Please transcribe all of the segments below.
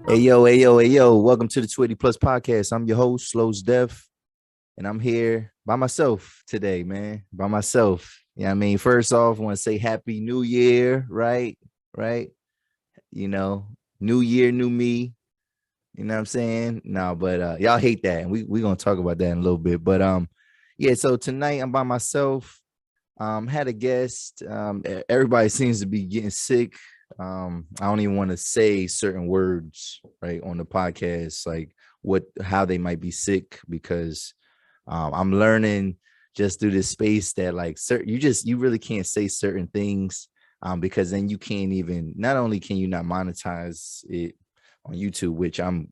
Hey yo, hey yo, hey yo! Welcome to the 280 Plus podcast. I'm your host, Slows Deaf, and I'm here by myself today, man. By myself. Yeah, I mean, first off, I want to say Happy New Year, right? Right? You know, New Year, new me. You know what I'm saying? No, but y'all hate that, and we gonna talk about that in a little bit. But yeah. So tonight I'm by myself. Had a guest. Everybody seems to be getting sick. I don't even want to say certain words right on the podcast, like how they might be sick, because I'm learning just through this space that like you really can't say certain things, because then you can't even, not only can you not monetize it on YouTube, which I'm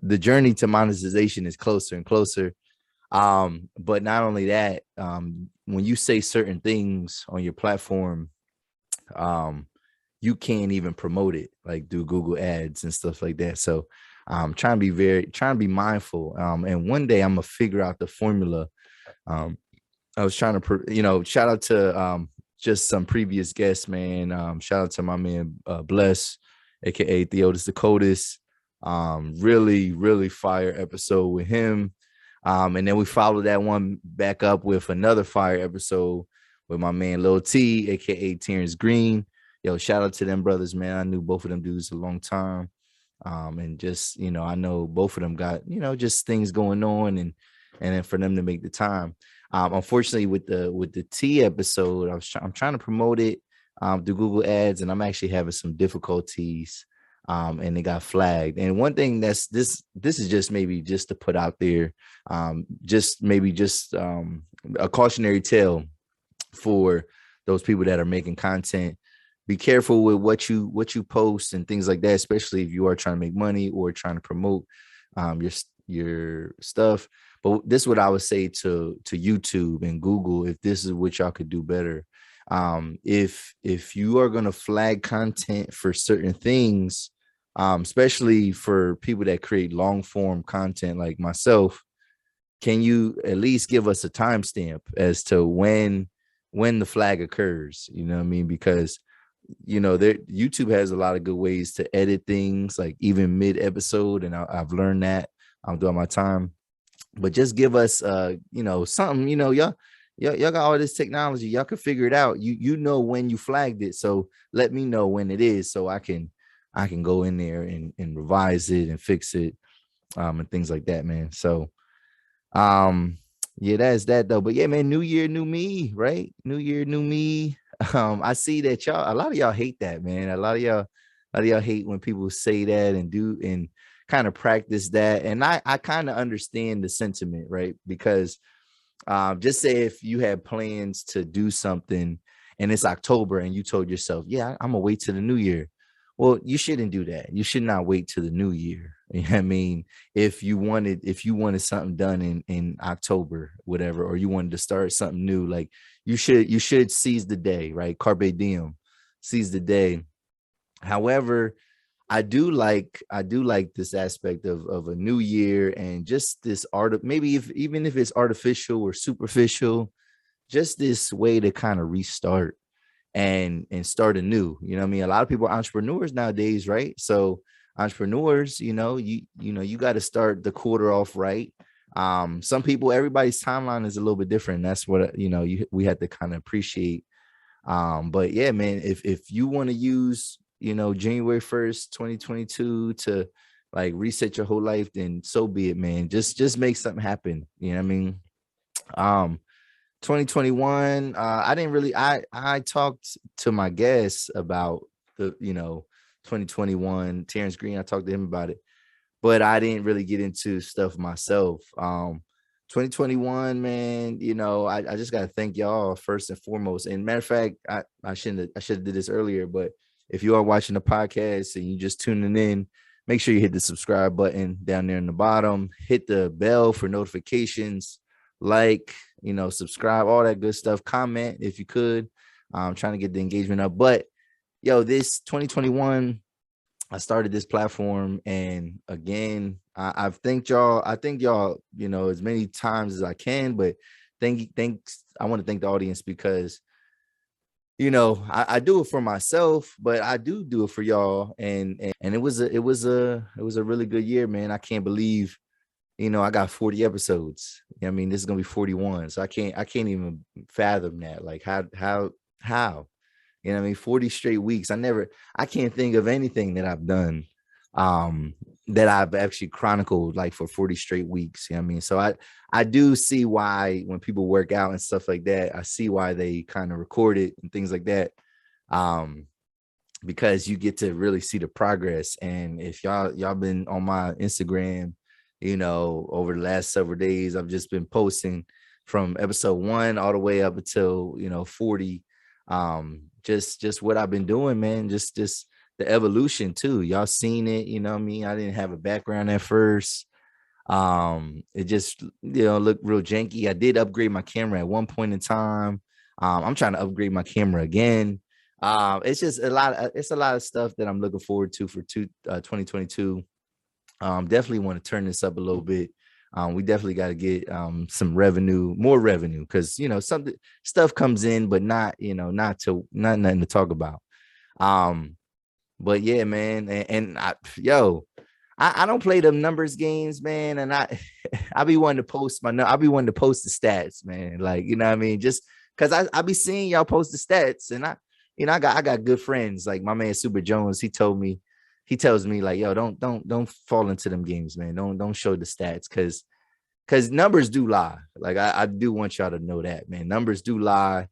the journey to monetization is closer and closer. But not only that, when you say certain things on your platform, um, you can't even promote it like through Google ads and stuff like that. So trying to be mindful. And one day I'm gonna figure out the formula. I was trying to, shout out to just some previous guests, man. Shout out to my man Bless, aka Theodis the Coldest. Really, really fire episode with him. And then we followed that one back up with another fire episode with my man Lil T, aka Terrence Green. Yo, shout out to them brothers, man. I knew both of them dudes a long time. And just, I know both of them got, just things going on, and then for them to make the time. Unfortunately, with the T episode, I'm trying to promote it through Google Ads, and I'm actually having some difficulties. And it got flagged. And one thing this is just maybe just to put out there, just maybe just a cautionary tale for those people that are making content. Be careful with what you post and things like that, especially if you are trying to make money or trying to promote your stuff. But this is what I would say to YouTube and Google, if this is what y'all could do better. If you are going to flag content for certain things, especially for people that create long form content like myself, can you at least give us a timestamp as to when the flag occurs? You know what I mean? Because YouTube has a lot of good ways to edit things, like even mid episode, and I've learned that throughout my time. But just give us something. Y'all got all this technology, y'all can figure it out. You know when you flagged it, so let me know when it is, so I can go in there and revise it and fix it, and things like that, man. So yeah, that's that though. But yeah, man, new year, new me, right? New year, new me. I see that a lot of y'all hate that, man. A lot of y'all hate when people say that and do and kind of practice that. And I kind of understand the sentiment, right? Because just say if you had plans to do something and it's October and you told yourself, yeah, I'm gonna wait till the new year. Well, you shouldn't do that. You should not wait till the new year. You know what I mean? If you wanted something done in October, whatever, or you wanted to start something new, like you should seize the day, right? Carpe diem, seize the day. However, I do like this aspect of a new year, and just this art of, maybe if even if it's artificial or superficial, just this way to kind of restart and start anew. You know what I mean? A lot of people are entrepreneurs nowadays, right? So entrepreneurs, you got to start the quarter off right. Some people, everybody's timeline is a little bit different. That's what we had to kind of appreciate. But yeah, man, if you want to use, January 1st, 2022 to like reset your whole life, then so be it, man. Just make something happen. You know what I mean? Um, 2021, I didn't really I talked to my guests about the 2021 Terrence Green. I talked to him about it, but I didn't really get into stuff myself. 2021, man, I just gotta thank y'all first and foremost. And matter of fact, I should have did this earlier, but if you are watching the podcast and you just tuning in, make sure you hit the subscribe button down there in the bottom, hit the bell for notifications, like, subscribe, all that good stuff. Comment if you could. I'm trying to get the engagement up. But yo, this 2021, I started this platform, and again, I've thanked y'all. I thank y'all, as many times as I can. But thanks. I want to thank the audience, because I do it for myself, but I do it for y'all. And it was a really good year, man. I can't believe, I got 40 episodes. I mean, this is gonna be 41. So I can't even fathom that. Like how, what I mean, 40 straight weeks. I can't think of anything that I've done that I've actually chronicled like for 40 straight weeks. You know what I mean? So I do see why when people work out and stuff like that, I see why they kind of record it and things like that. Um, because you get to really see the progress. And if y'all been on my Instagram, over the last several days, I've just been posting from episode 1 all the way up until 40. Just what I've been doing, man. Just the evolution too. Y'all seen it, you know what I mean? I didn't have a background at first. It just looked real janky. I did upgrade my camera at one point in time. I'm trying to upgrade my camera again. It's just it's a lot of stuff that I'm looking forward to for 2022. Definitely want to turn this up a little bit. We definitely got to get some more revenue, because some stuff comes in, but not nothing to talk about. But yeah, man, and I don't play them numbers games, man, and I be wanting to post the stats, man, like, what I mean, just because I be seeing y'all post the stats, and I got good friends like my man Super Jones. He tells me like, yo, don't fall into them games, man. Don't show the stats, because numbers do lie. Like I do want y'all to know that, man. Numbers do lie.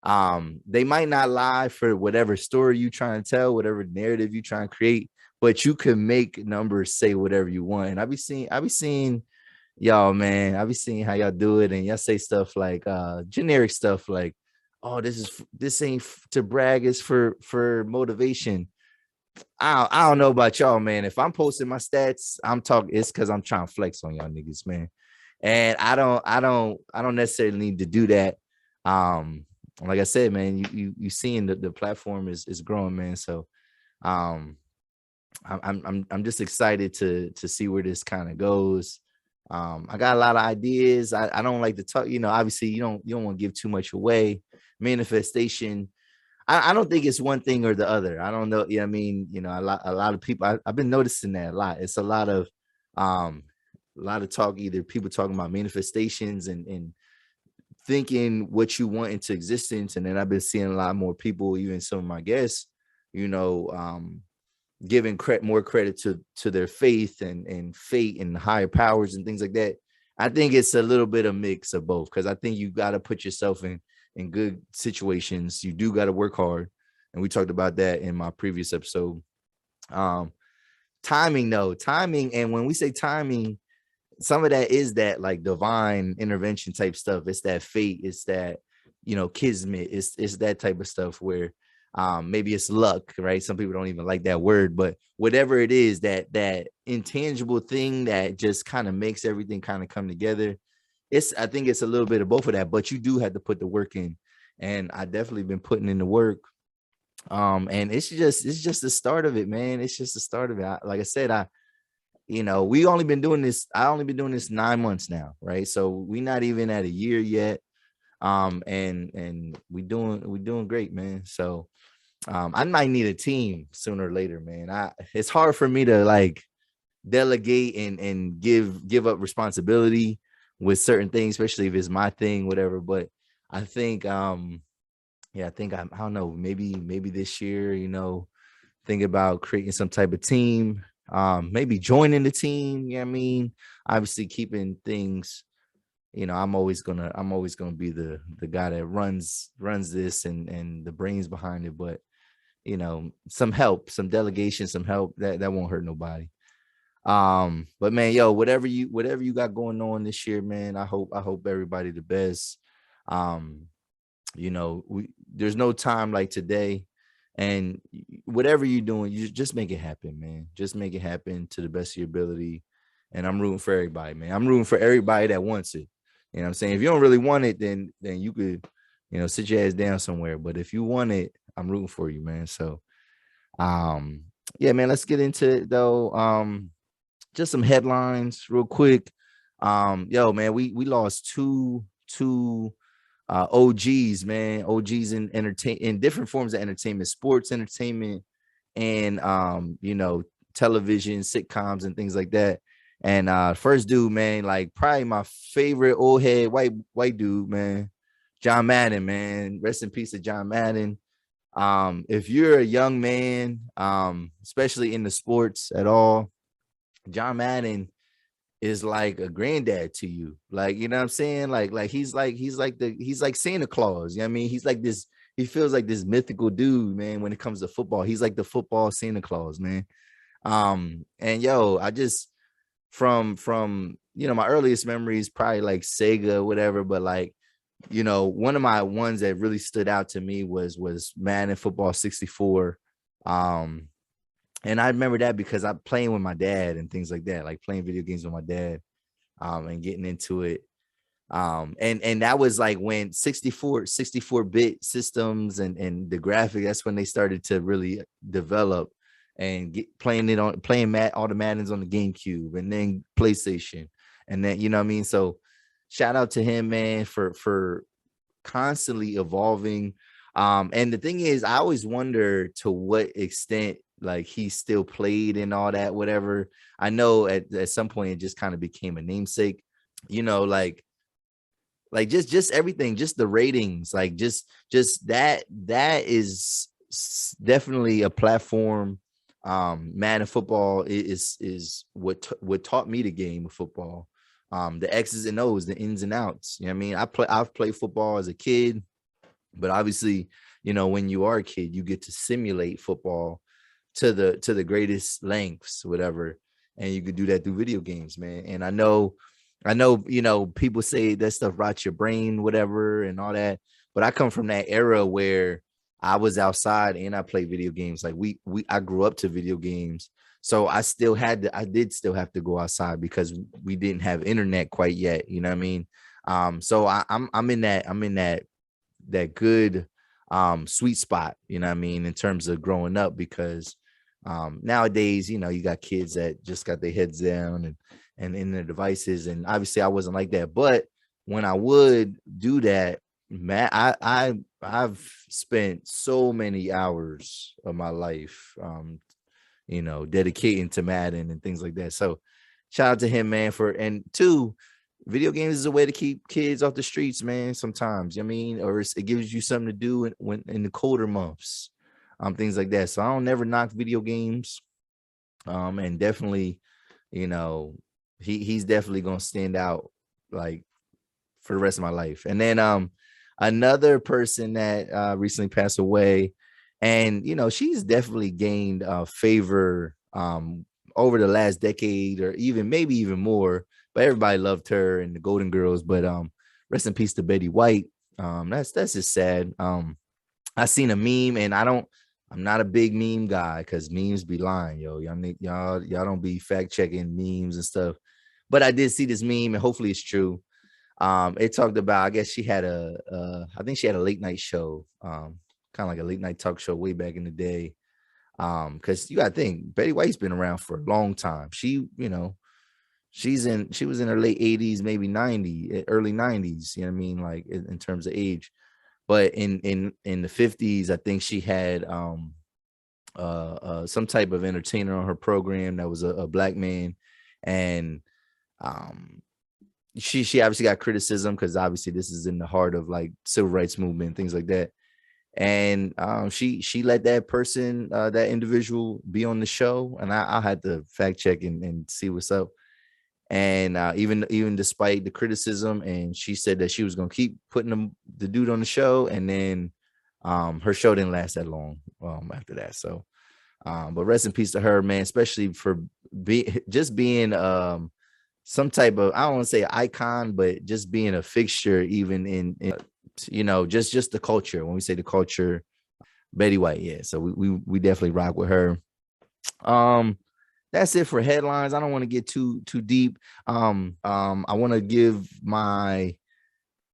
They might not lie for whatever story you trying to tell, whatever narrative you trying to create, but you can make numbers say whatever you want. And I be seeing y'all, man. I be seeing how y'all do it, and y'all say stuff like generic stuff like, oh, this ain't to brag, it's for motivation. I don't know about y'all, man. If I'm posting my stats, it's because I'm trying to flex on y'all niggas, man. And I don't necessarily need to do that. Like I said, man, you seeing the platform is growing, man. So I'm just excited to see where this kind of goes. I got a lot of ideas. I don't like to talk, obviously you don't want to give too much away. Manifestation, I don't think it's one thing or the other. I don't know. Yeah, I mean, a lot of people. I've been noticing that a lot. It's a lot of talk. Either people talking about manifestations and thinking what you want into existence, and then I've been seeing a lot more people, even some of my guests, giving more credit to their faith and fate and higher powers and things like that. I think it's a little bit of mix of both, because I think you got to put yourself in good situations. You do got to work hard, and we talked about that in my previous episode. Timing, and when we say timing, some of that is that like divine intervention type stuff. It's that fate, it's that kismet, it's that type of stuff where maybe it's luck, right? Some people don't even like that word, but whatever it is, that intangible thing that just kind of makes everything kind of come together. I think it's a little bit of both of that, but you do have to put the work in, and I definitely been putting in the work. And it's just the start of it, man. It's just the start of it. Like I said, we only been doing this. I only been doing this 9 months now, right? So we not even at a year yet. And we doing great, man. So I might need a team sooner or later, man. It's hard for me to like delegate and give up responsibility with certain things, especially if it's my thing, whatever. But I think I think I don't know, maybe this year, think about creating some type of team, maybe joining the team. I mean, obviously keeping things, I'm always gonna be the guy that runs this and the brains behind it. But some help, some delegation, some help, that won't hurt nobody. But man, yo, whatever you got going on this year, man, I hope everybody the best. There's no time like today, and whatever you're doing, you just make it happen, man. Just make it happen to the best of your ability. And I'm rooting for everybody, man. I'm rooting for everybody that wants it. You know what I'm saying? If you don't really want it, then you could, sit your ass down somewhere. But if you want it, I'm rooting for you, man. So yeah, man, let's get into it though. Just some headlines real quick. Yo, man, we lost two OGs, man, OGs in different forms of entertainment, sports entertainment, and television, sitcoms, and things like that. And first dude, man, like probably my favorite old head white dude, man, John Madden, man. Rest in peace to John Madden. If you're a young man, especially in the sports at all, John Madden is like a granddad to you. Like, you know what I'm saying? He's like Santa Claus. You know what I mean? He's like this, he feels like this mythical dude, man, when it comes to football. He's like the football Santa Claus, man. And yo, I just from my earliest memories, probably like Sega, whatever, but like, one of my ones that really stood out to me was Madden Football 64. And I remember that because I'm playing with my dad and things like that, like playing video games with my dad, and getting into it. And that was like when 64-bit systems and the graphic, that's when they started to really develop and playing all the Maddens on the GameCube and then PlayStation. And then, you know what I mean? So shout out to him, man, for constantly evolving. And the thing is, I always wonder to what extent like he still played and all that, whatever. I know at some point it just kind of became a namesake, like just everything, just the ratings, like just that is definitely a platform. Madden football is what taught me the game of football. The X's and O's, the ins and outs. You know what I mean? I've played football as a kid, but obviously, when you are a kid, you get to simulate football to the greatest lengths, whatever. And you could do that through video games, man. And I know, people say that stuff rots your brain, whatever, and all that. But I come from that era where I was outside and I played video games. Like I grew up to video games. So I did still have to go outside because we didn't have internet quite yet. You know what I mean? So I'm in that good sweet spot, you know what I mean, in terms of growing up, because nowadays, you got kids that just got their heads down and in their devices. And obviously I wasn't like that. But when I would do that, man, I've spent so many hours of my life dedicating to Madden and things like that. So shout out to him, man, and two, video games is a way to keep kids off the streets, man, sometimes. I mean, or it gives you something to do in the colder months, things like that. So I don't never knock video games. And definitely, he's definitely gonna stand out like for the rest of my life. And then another person that recently passed away, and she's definitely gained favor over the last decade, or maybe even more. But everybody loved her and the Golden Girls. But rest in peace to Betty White. That's just sad. I seen a meme, and I'm not a big meme guy because memes be lying, yo. Y'all don't be fact checking memes and stuff. But I did see this meme, and hopefully it's true. It talked about, I guess she had I think she had a late night show, kind of like a late night talk show way back in the day. Because you gotta think, Betty White's been around for a long time. She was in her late 80s, maybe 90, early 90s, you know what I mean, like in terms of age. But in the 50s, I think she had some type of entertainer on her program that was a black man. And she obviously got criticism because obviously this is in the heart of like civil rights movement, things like that. And she let that person, that individual, be on the show, and I had to fact check and see what's up. And even despite the criticism, and she said that she was gonna keep putting the dude on the show, and then her show didn't last that long after that. So, but rest in peace to her, man, especially for being some type of, I don't want to say icon, but just being a fixture, even in just the culture. When we say the culture, Betty White, yeah. So we definitely rock with her. That's it for headlines. I don't want to get too deep. I want to give my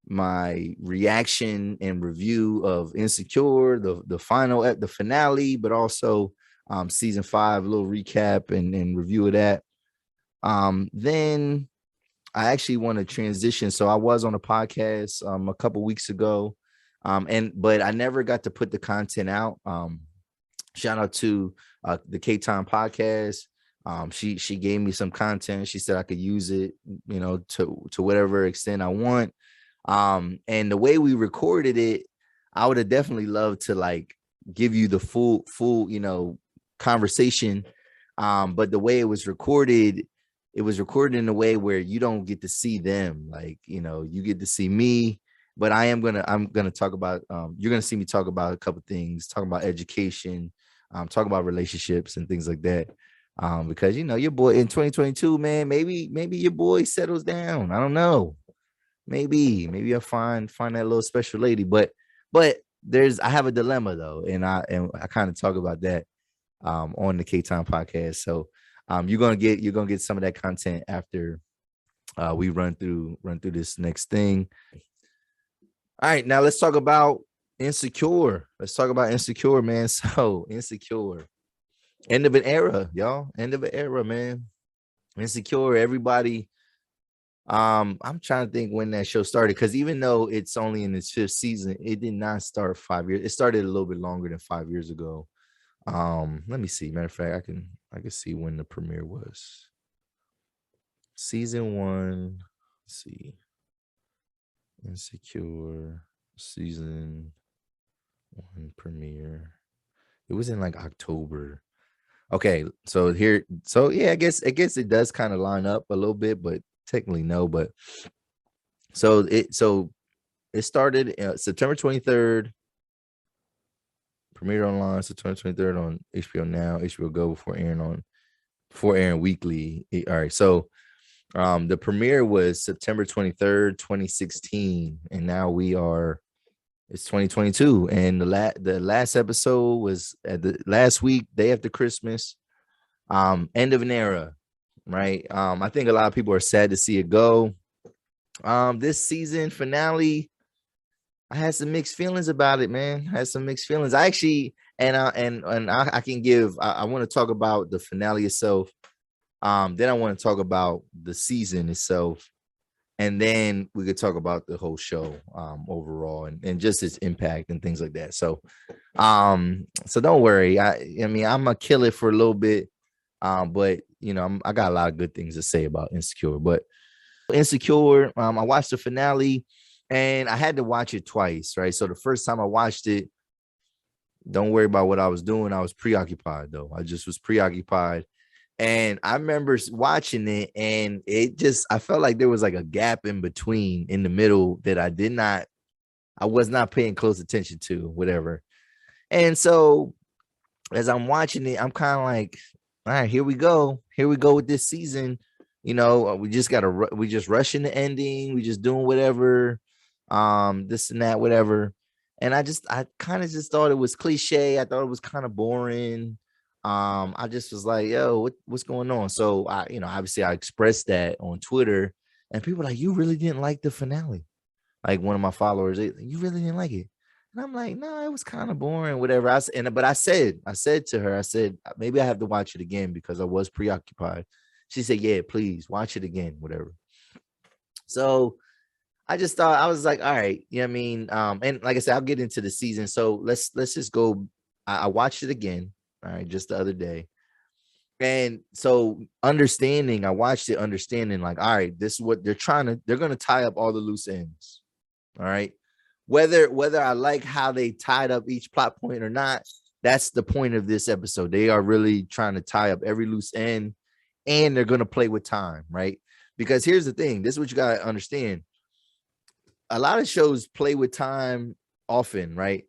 reaction and review of Insecure, the finale, but also season 5, a little recap and review of that. Then I actually want to transition. So I was on a podcast a couple weeks ago, but I never got to put the content out. Shout out to the K-Time podcast. She gave me some content. She said I could use it, to whatever extent I want. And the way we recorded it, I would have definitely loved to like give you the full, conversation. But the way it was recorded in a way where you don't get to see them. Like, you get to see me, but I'm gonna talk about, you're gonna see me talk about a couple things, talk about education, talk about relationships and things like that. Because your boy in 2022, man, maybe your boy settles down. I don't know. Maybe I'll find that little special lady. But I have a dilemma though, and I kind of talk about that on the K-Time podcast. So you're gonna get some of that content after we run through this next thing. All right, now let's talk about Insecure. Let's talk about Insecure, man. So Insecure, end of an era, y'all. End of an era, man. Insecure, everybody. I'm trying to think when that show started, because even though it's only in its 5th season, it did not start 5 years. It started a little bit longer than 5 years ago. Let me see. Matter of fact, I can see when the premiere was. Season 1. Let's see. Insecure season 1 premiere. It was in like October. Okay, so yeah, I guess it does kind of line up a little bit, but technically no. But so it started September 23rd. Premiered online September 23rd on HBO Now, HBO Go, before airing weekly. All right, so the premiere was September 23rd, 2016, and now it's 2022, and the last episode was at the last week, day after Christmas. End of an era, right? I think a lot of people are sad to see it go. This season finale, I had some mixed feelings about it, man. I had some mixed feelings. I actually, I can give. I want to talk about the finale itself. Then I want to talk about the season itself, and then we could talk about the whole show overall and just its impact and things like that. So don't worry. I mean, I'm gonna kill it for a little bit, but I got a lot of good things to say about Insecure. But Insecure, I watched the finale, and I had to watch it twice, right? So the first time I watched it, don't worry about what I was doing. I was preoccupied, though. I just was preoccupied. And I remember watching it, and I felt like there was like a gap in the middle that I was not paying close attention to, whatever. And so as I'm watching it, I'm kind of like, all right, here we go with this season. We just rushing the ending. We just doing whatever, this and that, whatever. And I kind of just thought it was cliche. I thought it was kind of boring. I just was like, yo, what's going on? So obviously I expressed that on Twitter, and people were like, you really didn't like the finale? Like one of my followers, you really didn't like it? And I'm like, no, it was kind of boring, whatever. But I said to her, maybe I have to watch it again because I was preoccupied. She said, yeah, please watch it again, whatever. So I just thought, I was like, all right, you know what I mean? And like I said, I'll get into the season. So let's just go. I watched it again, all right, just the other day. And so I watched it understanding, like, all right, this is what they're going to tie up all the loose ends. All right. Whether I like how they tied up each plot point or not, that's the point of this episode. They are really trying to tie up every loose end, and they're going to play with time, right? Because here's the thing. This is what you got to understand. A lot of shows play with time often, right?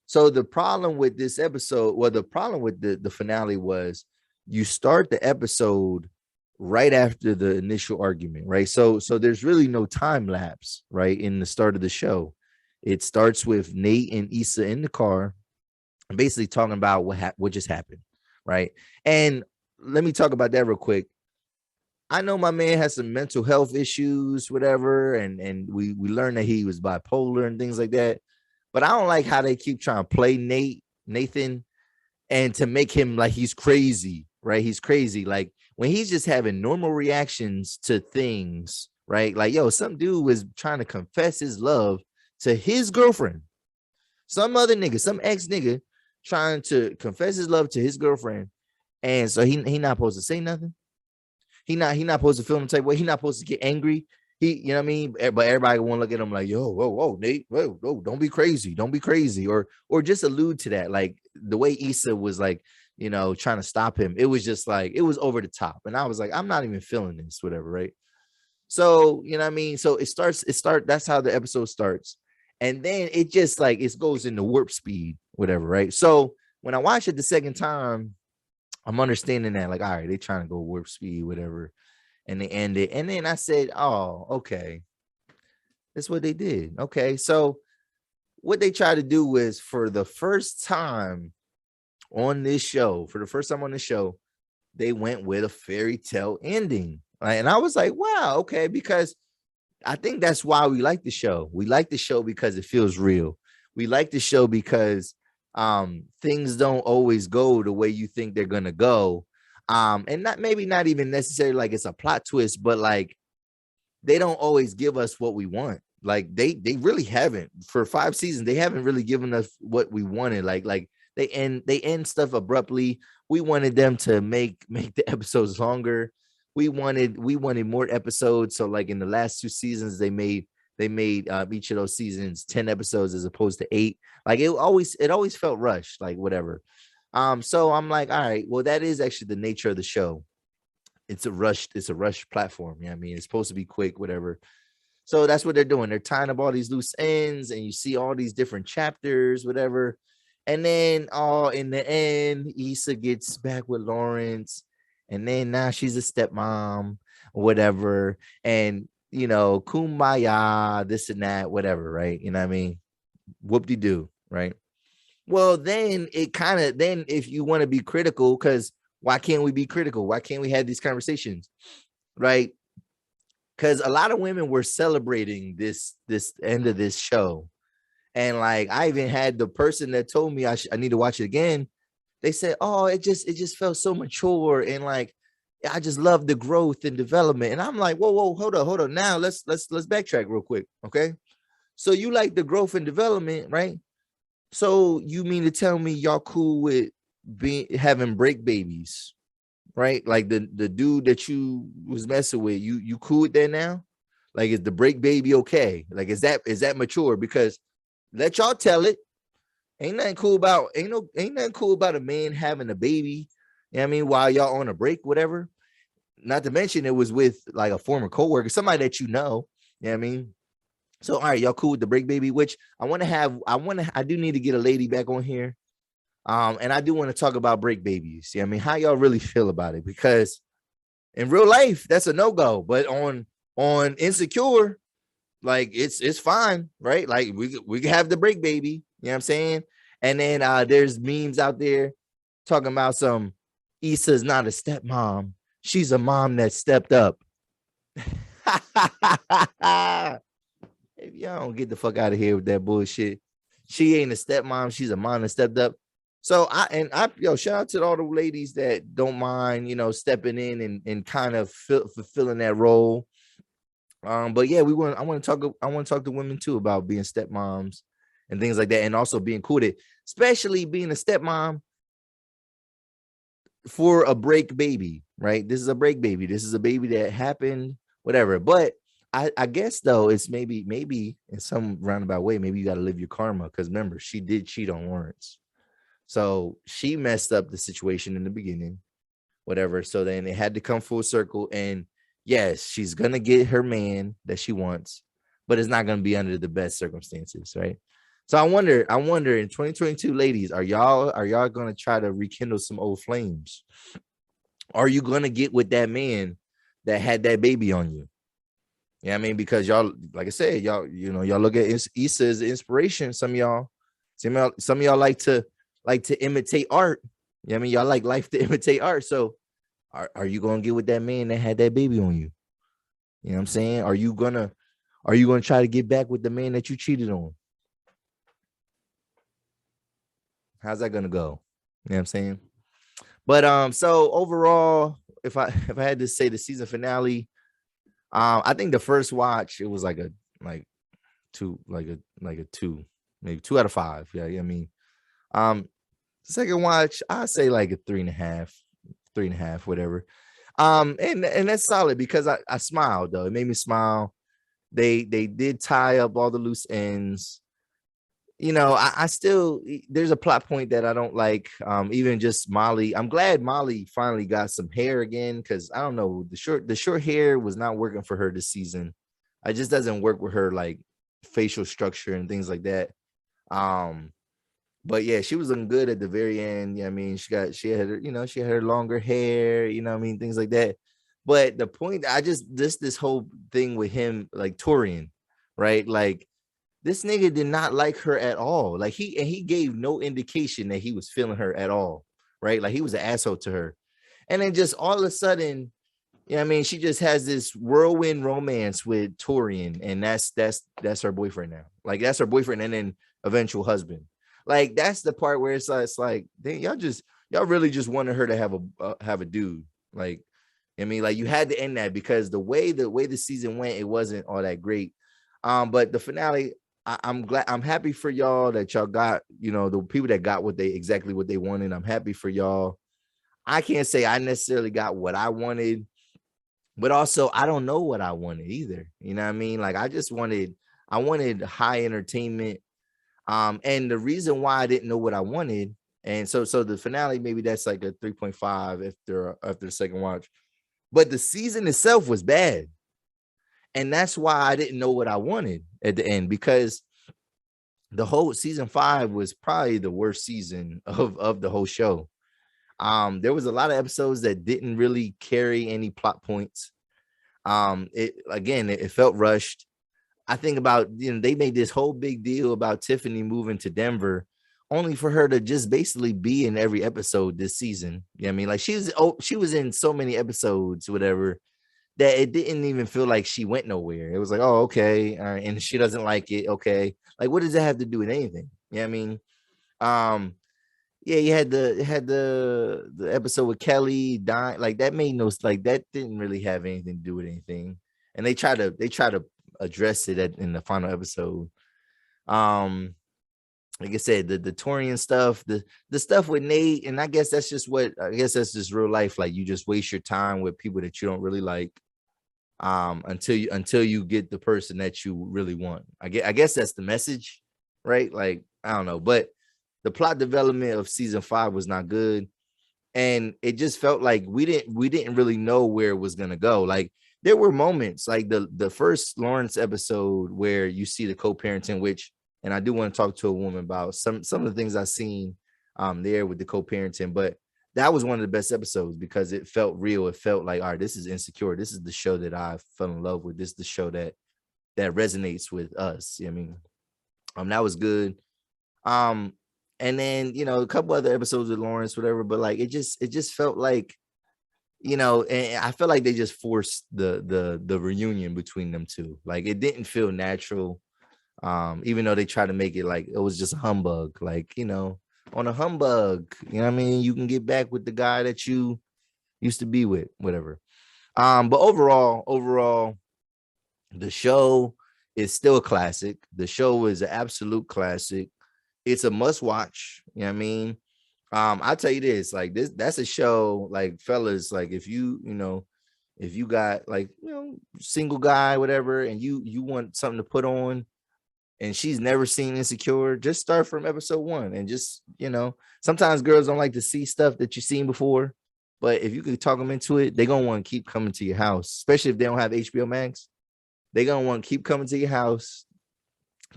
So the problem with this episode, the problem with the finale was you start the episode right after the initial argument, right? So there's really no time lapse, right, in the start of the show. It starts with Nate and Issa in the car, basically talking about what just happened, right? And let me talk about that real quick. I know my man has some mental health issues, whatever, and we learned that he was bipolar and things like that. But I don't like how they keep trying to play Nathan, and to make him like he's crazy, right? He's crazy. Like when he's just having normal reactions to things, right? Like, yo, some dude was trying to confess his love to his girlfriend. Some other nigga, some ex nigga trying to confess his love to his girlfriend. And so he not supposed to say nothing. He not supposed to feel the type way. He not supposed to get angry. You know what I mean? But everybody want to look at him like, yo, whoa, Nate, whoa, don't be crazy, or just allude to that. Like the way Issa was like, trying to stop him. It was just like, it was over the top. And I was like, I'm not even feeling this, whatever, right? So, you know what I mean? So that's how the episode starts. And then it just like, it goes into warp speed, whatever, right? So when I watch it the second time, I'm understanding that, like, all right, they're trying to go warp speed, whatever, and they end it. And then I said, oh, okay, that's what they did. Okay, so what they tried to do was, for the first time on this show, they went with a fairy tale ending. Right? And I was like, wow, okay, because I think that's why we like the show. We like the show because it feels real. We like the show because things don't always go the way you think they're gonna go. And not even necessarily like it's a plot twist, but like they don't always give us what we want. Like they really haven't. For 5 seasons, they haven't really given us what we wanted. Like they end stuff abruptly. We wanted them to make the episodes longer. We wanted more episodes. So like in the last 2 seasons, they made each of those seasons 10 episodes as opposed to 8. Like it always felt rushed, like whatever. So I'm like, all right, well, that is actually the nature of the show. It's a rush platform. Yeah, I mean, it's supposed to be quick, whatever. So that's what they're doing. They're tying up all these loose ends, and you see all these different chapters, whatever. And then in the end, Issa gets back with Lawrence, and then now she's a stepmom, whatever. And kumbaya, this and that, whatever, right? You know what I mean? Whoop-de-doo, right? Well, then if you want to be critical, because why can't we be critical? Why can't we have these conversations, right? Because a lot of women were celebrating this end of this show. And like, I even had the person that told me I need to watch it again. They said, oh, it just felt so mature, and like, I just love the growth and development. And I'm like, whoa, hold on. Now let's backtrack real quick. Okay. So you like the growth and development, right? So you mean to tell me y'all cool with having break babies, right? Like the dude that you was messing with, you cool with that now? Like, is the break baby okay? Like, is that mature? Because let y'all tell it. Ain't nothing cool about a man having a baby. You know what I mean? While y'all on a break, whatever. Not to mention it was with like a former coworker, somebody that you know. You know what I mean? So, all right, y'all cool with the break baby, which I do need to get a lady back on here. And I do want to talk about break babies. Yeah, I mean, how y'all really feel about it? Because in real life, that's a no-go. But on Insecure, like it's fine, right? Like we can have the break baby. You know what I'm saying? And then there's memes out there talking about some Issa's not a stepmom. She's a mom that stepped up. If y'all don't get the fuck out of here with that bullshit. She ain't a stepmom. She's a mom that stepped up. So shout out to all the ladies that don't mind, stepping in and kind of fulfilling that role. But yeah, I want to talk to women too about being stepmoms and things like that, and also being cool with it, especially being a stepmom for a break baby, right? This is a break baby. This is a baby that happened, whatever. But I guess though, it's maybe in some roundabout way, maybe you got to live your karma, because remember, she did cheat on Lawrence. So she messed up the situation in the beginning, whatever. So then it had to come full circle. And yes, she's going to get her man that she wants, but it's not going to be under the best circumstances, right? So I wonder in 2022, ladies, are y'all going to try to rekindle some old flames? Are you going to get with that man that had that baby on you? Yeah, I mean, because y'all, like I said, y'all look at Issa as inspiration. Some of y'all like to imitate art. Yeah, I mean, y'all like life to imitate art. So are you gonna get with that man that had that baby on you? You know what I'm saying? Are you gonna try to get back with the man that you cheated on? How's that gonna go? You know what I'm saying? But so overall, if I had to say the season finale, I think the first watch it was like a like two, like a two, maybe 2 out of 5. Yeah, I mean, um, second watch, I say like a 3.5, 3.5, whatever. And that's solid because I smiled though. It made me smile. They did tie up all the loose ends. I still there's a plot point that I don't like. Even just Molly. I'm glad Molly finally got some hair again because I don't know the short hair was not working for her this season. It just doesn't work with her like facial structure and things like that. Um, but yeah, she was looking good at the very end. I mean, she had her longer hair. I mean, things like that. But the point, I just this whole thing with him like Torian, right? Like this nigga did not like her at all. Like he gave no indication that he was feeling her at all, right? Like he was an asshole to her. And then just all of a sudden, I mean, she just has this whirlwind romance with Torian, and that's her boyfriend now. Like that's her boyfriend and then eventual husband. Like that's the part where it's like y'all really just wanted her to have a dude. Like I mean, like you had to end that because the way the season went, it wasn't all that great. But the finale, I'm happy for y'all that y'all got, the people that got exactly what they wanted. I'm happy for y'all. I can't say I necessarily got what I wanted, but also I don't know what I wanted either. You know what I mean? Like I wanted high entertainment. And the reason why I didn't know what I wanted, and so the finale, maybe that's like a 3.5 after the second watch. But the season itself was bad. And that's why I didn't know what I wanted at the end, because the whole season 5 was probably the worst season of the whole show. There was a lot of episodes that didn't really carry any plot points. It felt rushed. I think about, they made this whole big deal about Tiffany moving to Denver only for her to just basically be in every episode this season. I mean, like she was in so many episodes, whatever, that it didn't even feel like she went nowhere. It was like, oh, okay, all right, and she doesn't like it. Okay, like what does that have to do with anything? I mean, um, yeah, you had the episode with Kelly dying, like that made no, like that didn't really have anything to do with anything, and they try to address it in the final episode. Um, like I said, the Torian stuff, the stuff with Nate, and I guess that's just real life. Like you just waste your time with people that you don't really like, until you get the person that you really want. I guess that's the message, right? Like I don't know, but the plot development of season 5 was not good, and it just felt like we didn't really know where it was gonna go. Like there were moments like the first Lawrence episode where you see the co-parenting, which, and I do want to talk to a woman about some of the things I've seen there with the co-parenting, but that was one of the best episodes because it felt real. It felt like, all right, this is Insecure. This is the show that I fell in love with. This is the show that resonates with us. I mean, that was good. Um, and then a couple other episodes with Lawrence, whatever, but like it just felt like, and I felt like they just forced the reunion between them two. Like it didn't feel natural. Even though they try to make it like it was just a humbug, like, on a humbug, what I mean? You can get back with the guy that you used to be with, whatever. But overall, the show is still a classic. The show is an absolute classic. It's a must watch. You know what I mean? I'll tell you this, like that's a show, like fellas, like if you got like, single guy, whatever, and you want something to put on and she's never seen Insecure, just start from episode 1 and just, sometimes girls don't like to see stuff that you've seen before, but if you could talk them into it, they're gonna want to keep coming to your house, especially if they don't have HBO Max. They're gonna want to keep coming to your house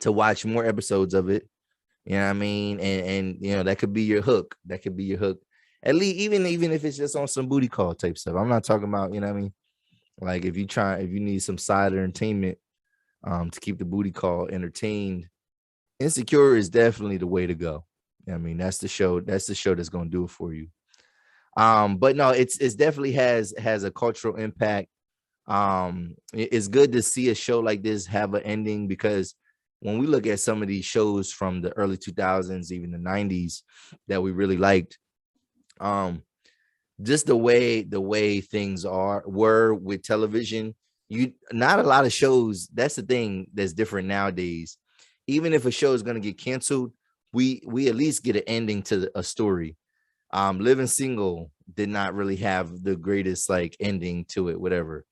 to watch more episodes of it. You know what I mean? And that could be your hook. That could be your hook. At least even if it's just on some booty call type stuff. I'm not talking about, what I mean? Like if you need some side entertainment to keep the booty call entertained, Insecure is definitely the way to go. I mean, that's the show that's gonna do it for you. But no, it's definitely has a cultural impact. It's good to see a show like this have an ending, because when we look at some of these shows from the early 2000s, even the 90s, that we really liked, just the way things were with television, not a lot of shows. That's the thing that's different nowadays. Even if a show is gonna get canceled, we at least get an ending to a story. Living Single did not really have the greatest like ending to it, whatever.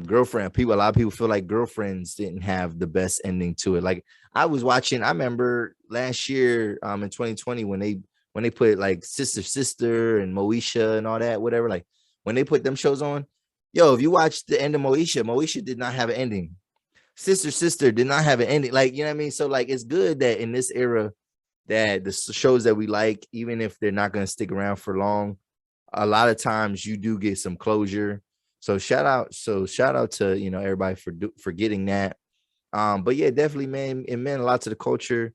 Girlfriend, a lot of people feel like Girlfriends didn't have the best ending to it. Like I remember last year, in 2020 when they put like Sister and Moesha and all that, whatever, like when they put them shows on, yo, if you watch the end of Moesha did not have an ending. Sister did not have an ending. Like, you know what I mean? So like it's good that in this era that the shows that we like, even if they're not going to stick around for long, a lot of times you do get some closure. Shout out to everybody for getting that. But yeah, definitely, man, it meant a lot to the culture.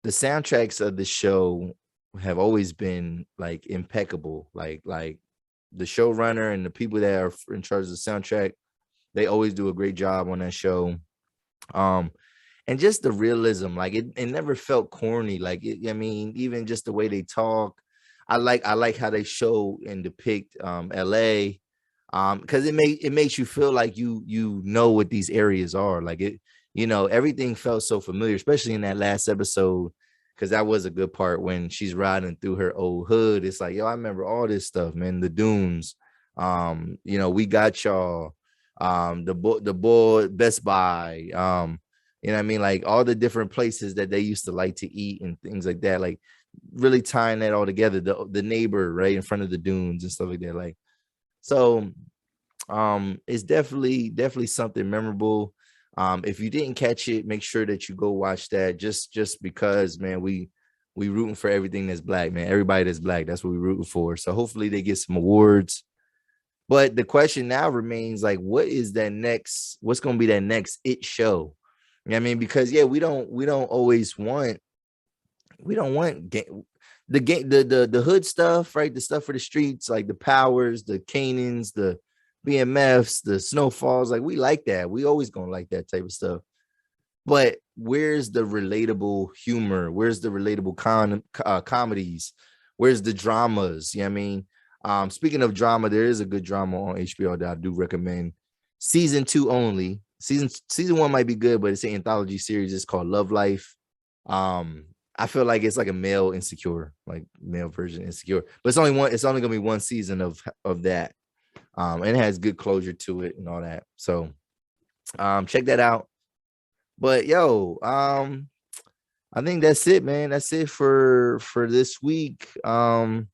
The soundtracks of the show have always been like impeccable. Like the showrunner and the people that are in charge of the soundtrack, they always do a great job on that show. Um, and just the realism, like it never felt corny. Like I mean, even just the way they talk, I like how they show and depict LA, because it makes you feel like you know what these areas are. Like everything felt so familiar, especially in that last episode, because that was a good part when she's riding through her old hood. It's like, yo, I remember all this stuff, man. The dunes, we got y'all, the boy Best Buy, you know what I mean? Like all the different places that they used to like to eat and things like that, like really tying that all together. The neighbor right in front of the dunes and stuff like that. Like, so it's definitely something memorable. If you didn't catch it, make sure that you go watch that, just because, man, we rooting for everything that's black, man. Everybody that's black, that's what we rooting for. So hopefully they get some awards. But the question now remains, like, what's gonna be that next it show? You know what I mean? Because yeah, we don't always want the game, the hood stuff, right? The stuff for the streets, like the Powers, the Canaans, the BMFs, the Snowfalls. Like we like that. We always gonna like that type of stuff. But where's the relatable humor? Where's the relatable comedies? Where's the dramas? You know what I mean? Speaking of drama, there is a good drama on HBO that I do recommend. Season 2 only. Season 1 might be good, but it's an anthology series. It's called Love Life. I feel like it's like a male Insecure, like male version Insecure. But it's only gonna be one season of that. And it has good closure to it and all that. So check that out. But yo, I think that's it, man. That's it for this week. I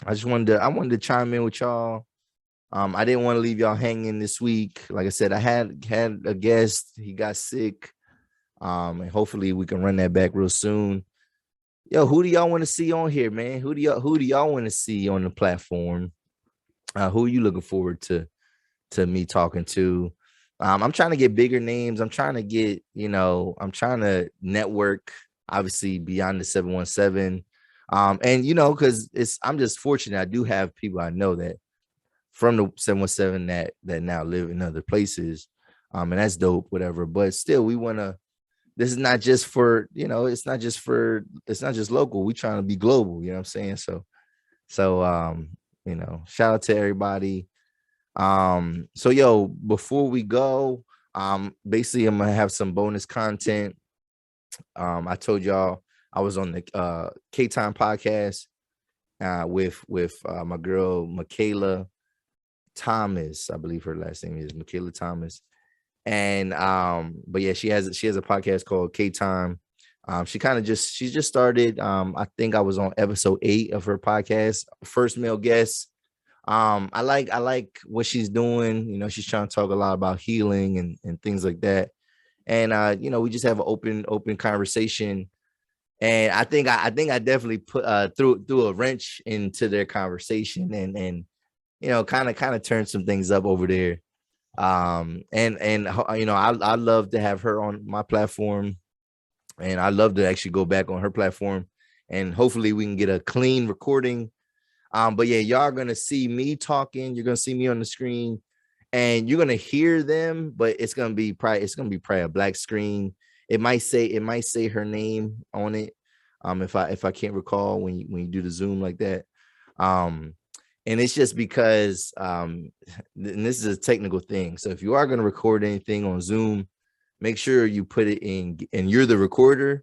wanted to chime in with y'all. I didn't want to leave y'all hanging this week. Like I said, I had a guest. He got sick. And hopefully we can run that back real soon. Yo, who do y'all want to see on here, man? Who do y'all want to see on the platform? Who are you looking forward to me talking to? I'm trying to get bigger names. I'm trying to get, I'm trying to network, obviously beyond the 717. And because I'm just fortunate. I do have people I know that from the 717 that now live in other places. And that's dope, whatever. But still, we want to. This is not just for, it's not just local. We trying to be global. You know what I'm saying? So, shout out to everybody. So yo, before we go, basically I'm gonna have some bonus content. I told y'all I was on the K-Time podcast with my girl Michaela Thomas. I believe her last name is Michaela Thomas. And but yeah, she has a podcast called K-Time. She just started. I think I was on episode 8 of her podcast, first male guest. I like what she's doing. She's trying to talk a lot about healing and things like that. And we just have an open conversation. And I think I definitely put threw a wrench into their conversation and kind of turn some things up over there. And I love to have her on my platform, and I love to actually go back on her platform, and hopefully we can get a clean recording. But yeah, y'all are gonna see me talking. You're gonna see me on the screen, and you're gonna hear them, but it's gonna be probably a black screen. It might say her name on it. If I can't recall when you do the Zoom like that. And it's just because and this is a technical thing. So if you are going to record anything on Zoom, make sure you put it in, and you're the recorder,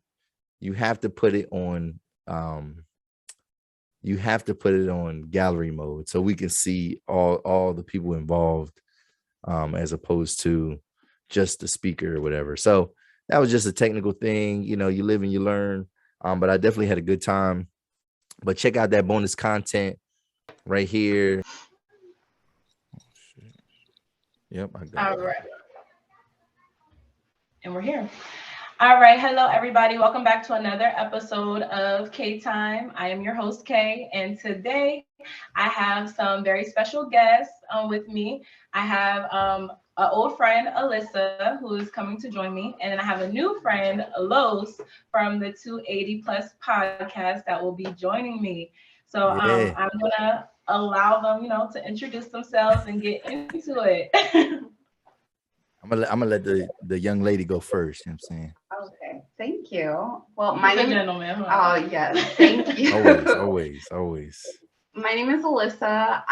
you have to put it on gallery mode so we can see all the people involved, as opposed to just the speaker or whatever. So that was just a technical thing. You live and you learn. But I definitely had a good time. But check out that bonus content right here. Yep, I got it. All right. And we're here. All right. Hello, everybody. Welcome back to another episode of K Time. I am your host, Kay. And today I have some very special guests with me. I have an old friend, Alyssa, who is coming to join me. And then I have a new friend, Los, from the 280 Plus podcast that will be joining me. So Yeah. I'm going to allow them, to introduce themselves and get into it. I'm gonna let the young lady go first. You know what I'm saying? Okay, thank you. Well, my He's a name. gentleman. Huh? Oh yes, thank you. Always. My name is Alyssa.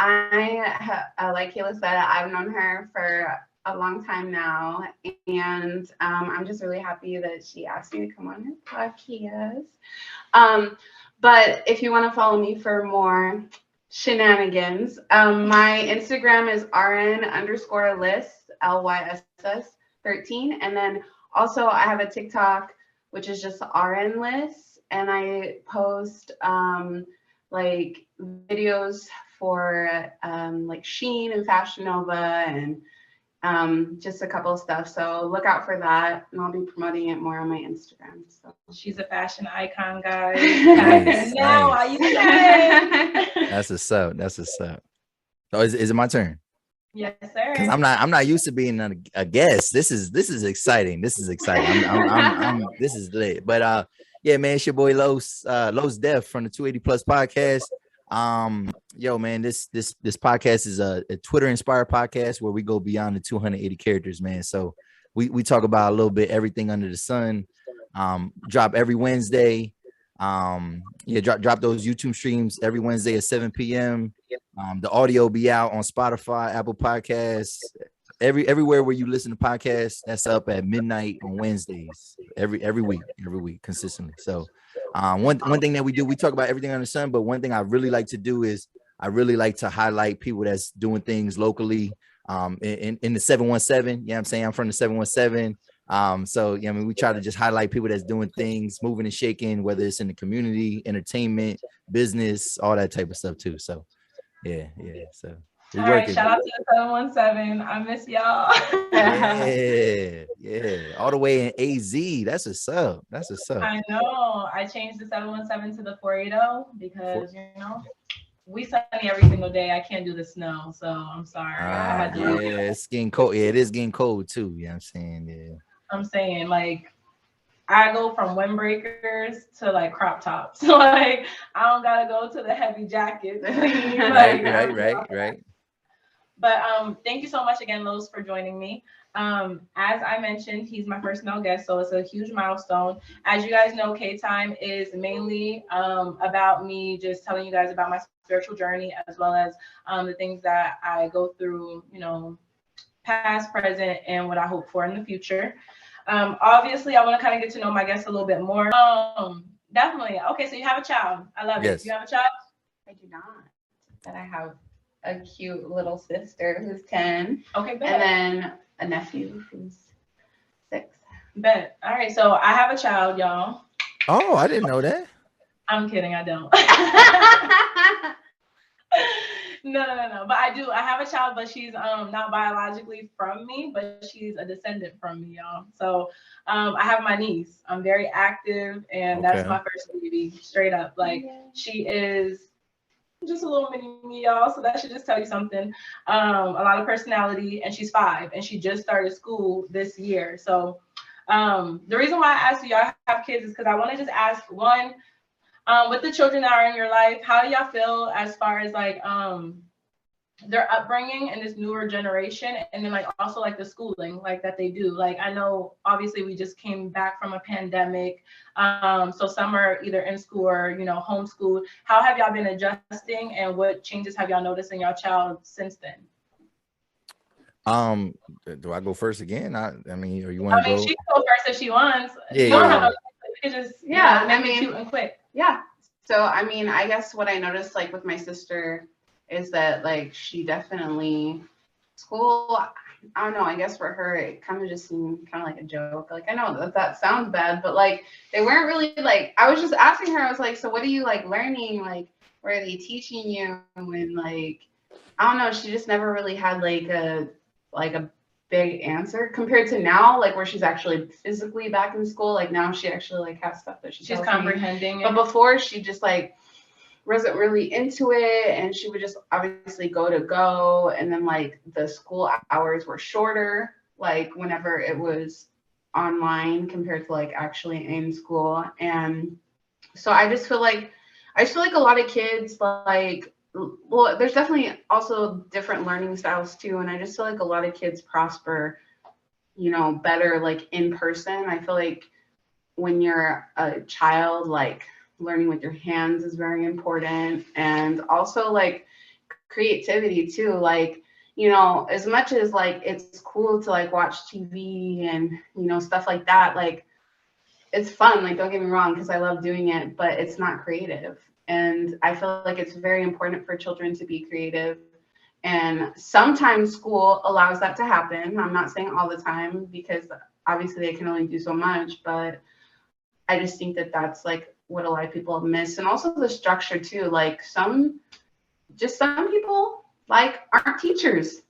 Like Kayla said, I've known her for a long time now, and I'm just really happy that she asked me to come on her podcast. But if you want to follow me for more shenanigans, my Instagram is rn_lys, LYSS 13, and then also I have a TikTok which is just rnlys, and I post like videos for like Shein and Fashion Nova and just a couple of stuff. So look out for that, and I'll be promoting it more on my Instagram. So she's a fashion icon, guys. Nice. Now, you say? That's what's up. So is it my turn? Yes, sir. Because I'm not used to being a guest. This is exciting. This is this is lit. But yeah, man, it's your boy Los Def from the 280 Plus podcast. Yo, man, this podcast is a Twitter inspired podcast where we go beyond the 280 characters, man. So we talk about a little bit everything under the sun. Drop every Wednesday. Drop those YouTube streams every Wednesday at 7 p.m. The audio be out on Spotify, Apple Podcasts, everywhere where you listen to podcasts. That's up at midnight on Wednesdays every week consistently. So one thing that we do, we talk about everything under the sun, but one thing I really like to do is I really like to highlight people that's doing things locally in the 717. Yeah, I'm saying I'm from the 717. So yeah, I mean, we try to just highlight people that's doing things, moving and shaking, whether it's in the community, entertainment, business, all that type of stuff too. So yeah. So all right, shout out to the 717. I miss y'all. yeah. All the way in AZ. That's what's up. I know. I changed the 717 to the 480 because we sunny every single day. I can't do the snow, so I'm sorry. It's getting cold. Yeah, it is getting cold too. Yeah, I'm saying, yeah. I'm saying, like, I go from windbreakers to like crop tops. Like, I don't gotta go to the heavy jackets. Right. But thank you so much again, Los, for joining me. As I mentioned, he's my first male guest, so it's a huge milestone. As you guys know, K-Time is mainly about me just telling you guys about my spiritual journey, as well as the things that I go through, past, present, and what I hope for in the future. Obviously, I want to kind of get to know my guests a little bit more. Definitely. Okay, so you have a child. I love it. You have a child? I do not. But I have a cute little sister who's 10. Okay, bet. And then a nephew who's 6. Bet. All right, so I have a child, y'all. Oh, I didn't know that. I'm kidding, I don't. No. But I do. I have a child, but she's not biologically from me, but she's a descendant from me, y'all. So I have my niece. I'm very active, and that's my first baby, straight up. Like, she is just a little mini me, y'all. So that should just tell you something. A lot of personality, and she's 5, and she just started school this year. So the reason why I asked you y'all have kids is because I want to just ask one. With the children that are in your life, how do y'all feel as far as like their upbringing and this newer generation, and then like also like the schooling like that they do. Like I know obviously we just came back from a pandemic, so some are either in school or homeschooled. How have y'all been adjusting, and what changes have y'all noticed in your child since then? Do I go first again? I mean, or you want to go? She can go first if she wants. Yeah, You don't have yeah. no, you can just make it cute and quick. Yeah. So I mean, I guess what I noticed like with my sister is that like she definitely school, I don't know, I guess for her it kind of just seemed kind of like a joke. Like I know that sounds bad, but like they weren't really like, I was just asking her, I was like, so what are you like learning? Like where are they teaching you? And like I don't know, she just never really had like a big answer compared to now, like where she's actually physically back in school. Like now she actually like has stuff that she's comprehending. But before she just like wasn't really into it, and she would just obviously go, and then like the school hours were shorter, like whenever it was online compared to like actually in school. And so I just feel like a lot of kids like, well, there's definitely also different learning styles too, and I just feel like a lot of kids prosper, better like in person. I feel like when you're a child, like learning with your hands is very important, and also like creativity too. Like, as much as like it's cool to like watch TV and stuff like that, like it's fun, like don't get me wrong, because I love doing it, but it's not creative. And I feel like it's very important for children to be creative. And sometimes school allows that to happen. I'm not saying all the time, because obviously they can only do so much, but I just think that that's like what a lot of people miss. And also the structure too. Like some people like aren't teachers.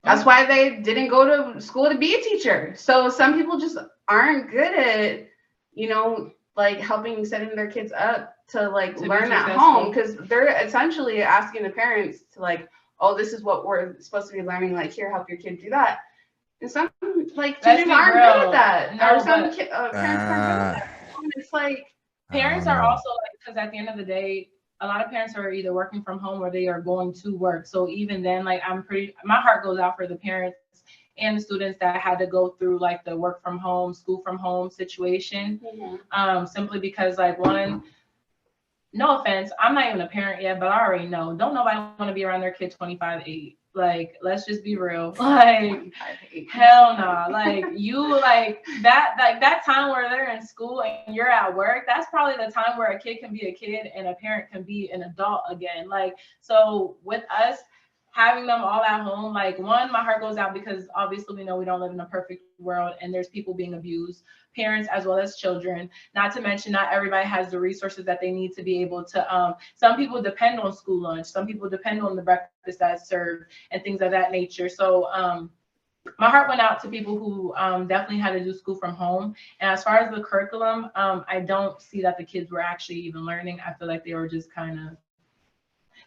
That's why they didn't go to school to be a teacher. So some people just aren't good at, like setting their kids up to like learn at home, because they're essentially asking the parents to like, oh, this is what we're supposed to be learning. Like, here, help your kid do that. And some like teachers aren't good at that. No, or some parents aren't good at that. And it's like parents are also like, because at the end of the day, a lot of parents are either working from home or they are going to work. So even then, like my heart goes out for the parents and the students that had to go through like the work from home, school from home situation. Simply because like one, no offense, I'm not even a parent yet, but I already know, don't nobody want to be around their kid 25/8. Like, let's just be real. Like, hell no. Like you like that time where they're in school and you're at work, that's probably the time where a kid can be a kid and a parent can be an adult again. Like, so with us having them all at home, like one, my heart goes out because obviously we know we don't live in a perfect world and there's people being abused, parents as well as children. Not to mention, not everybody has the resources that they need to be able to, some people depend on school lunch, some people depend on the breakfast that's served and things of that nature. So my heart went out to people who definitely had to do school from home. And as far as the curriculum, I don't see that the kids were actually even learning. I feel like they were just kind of,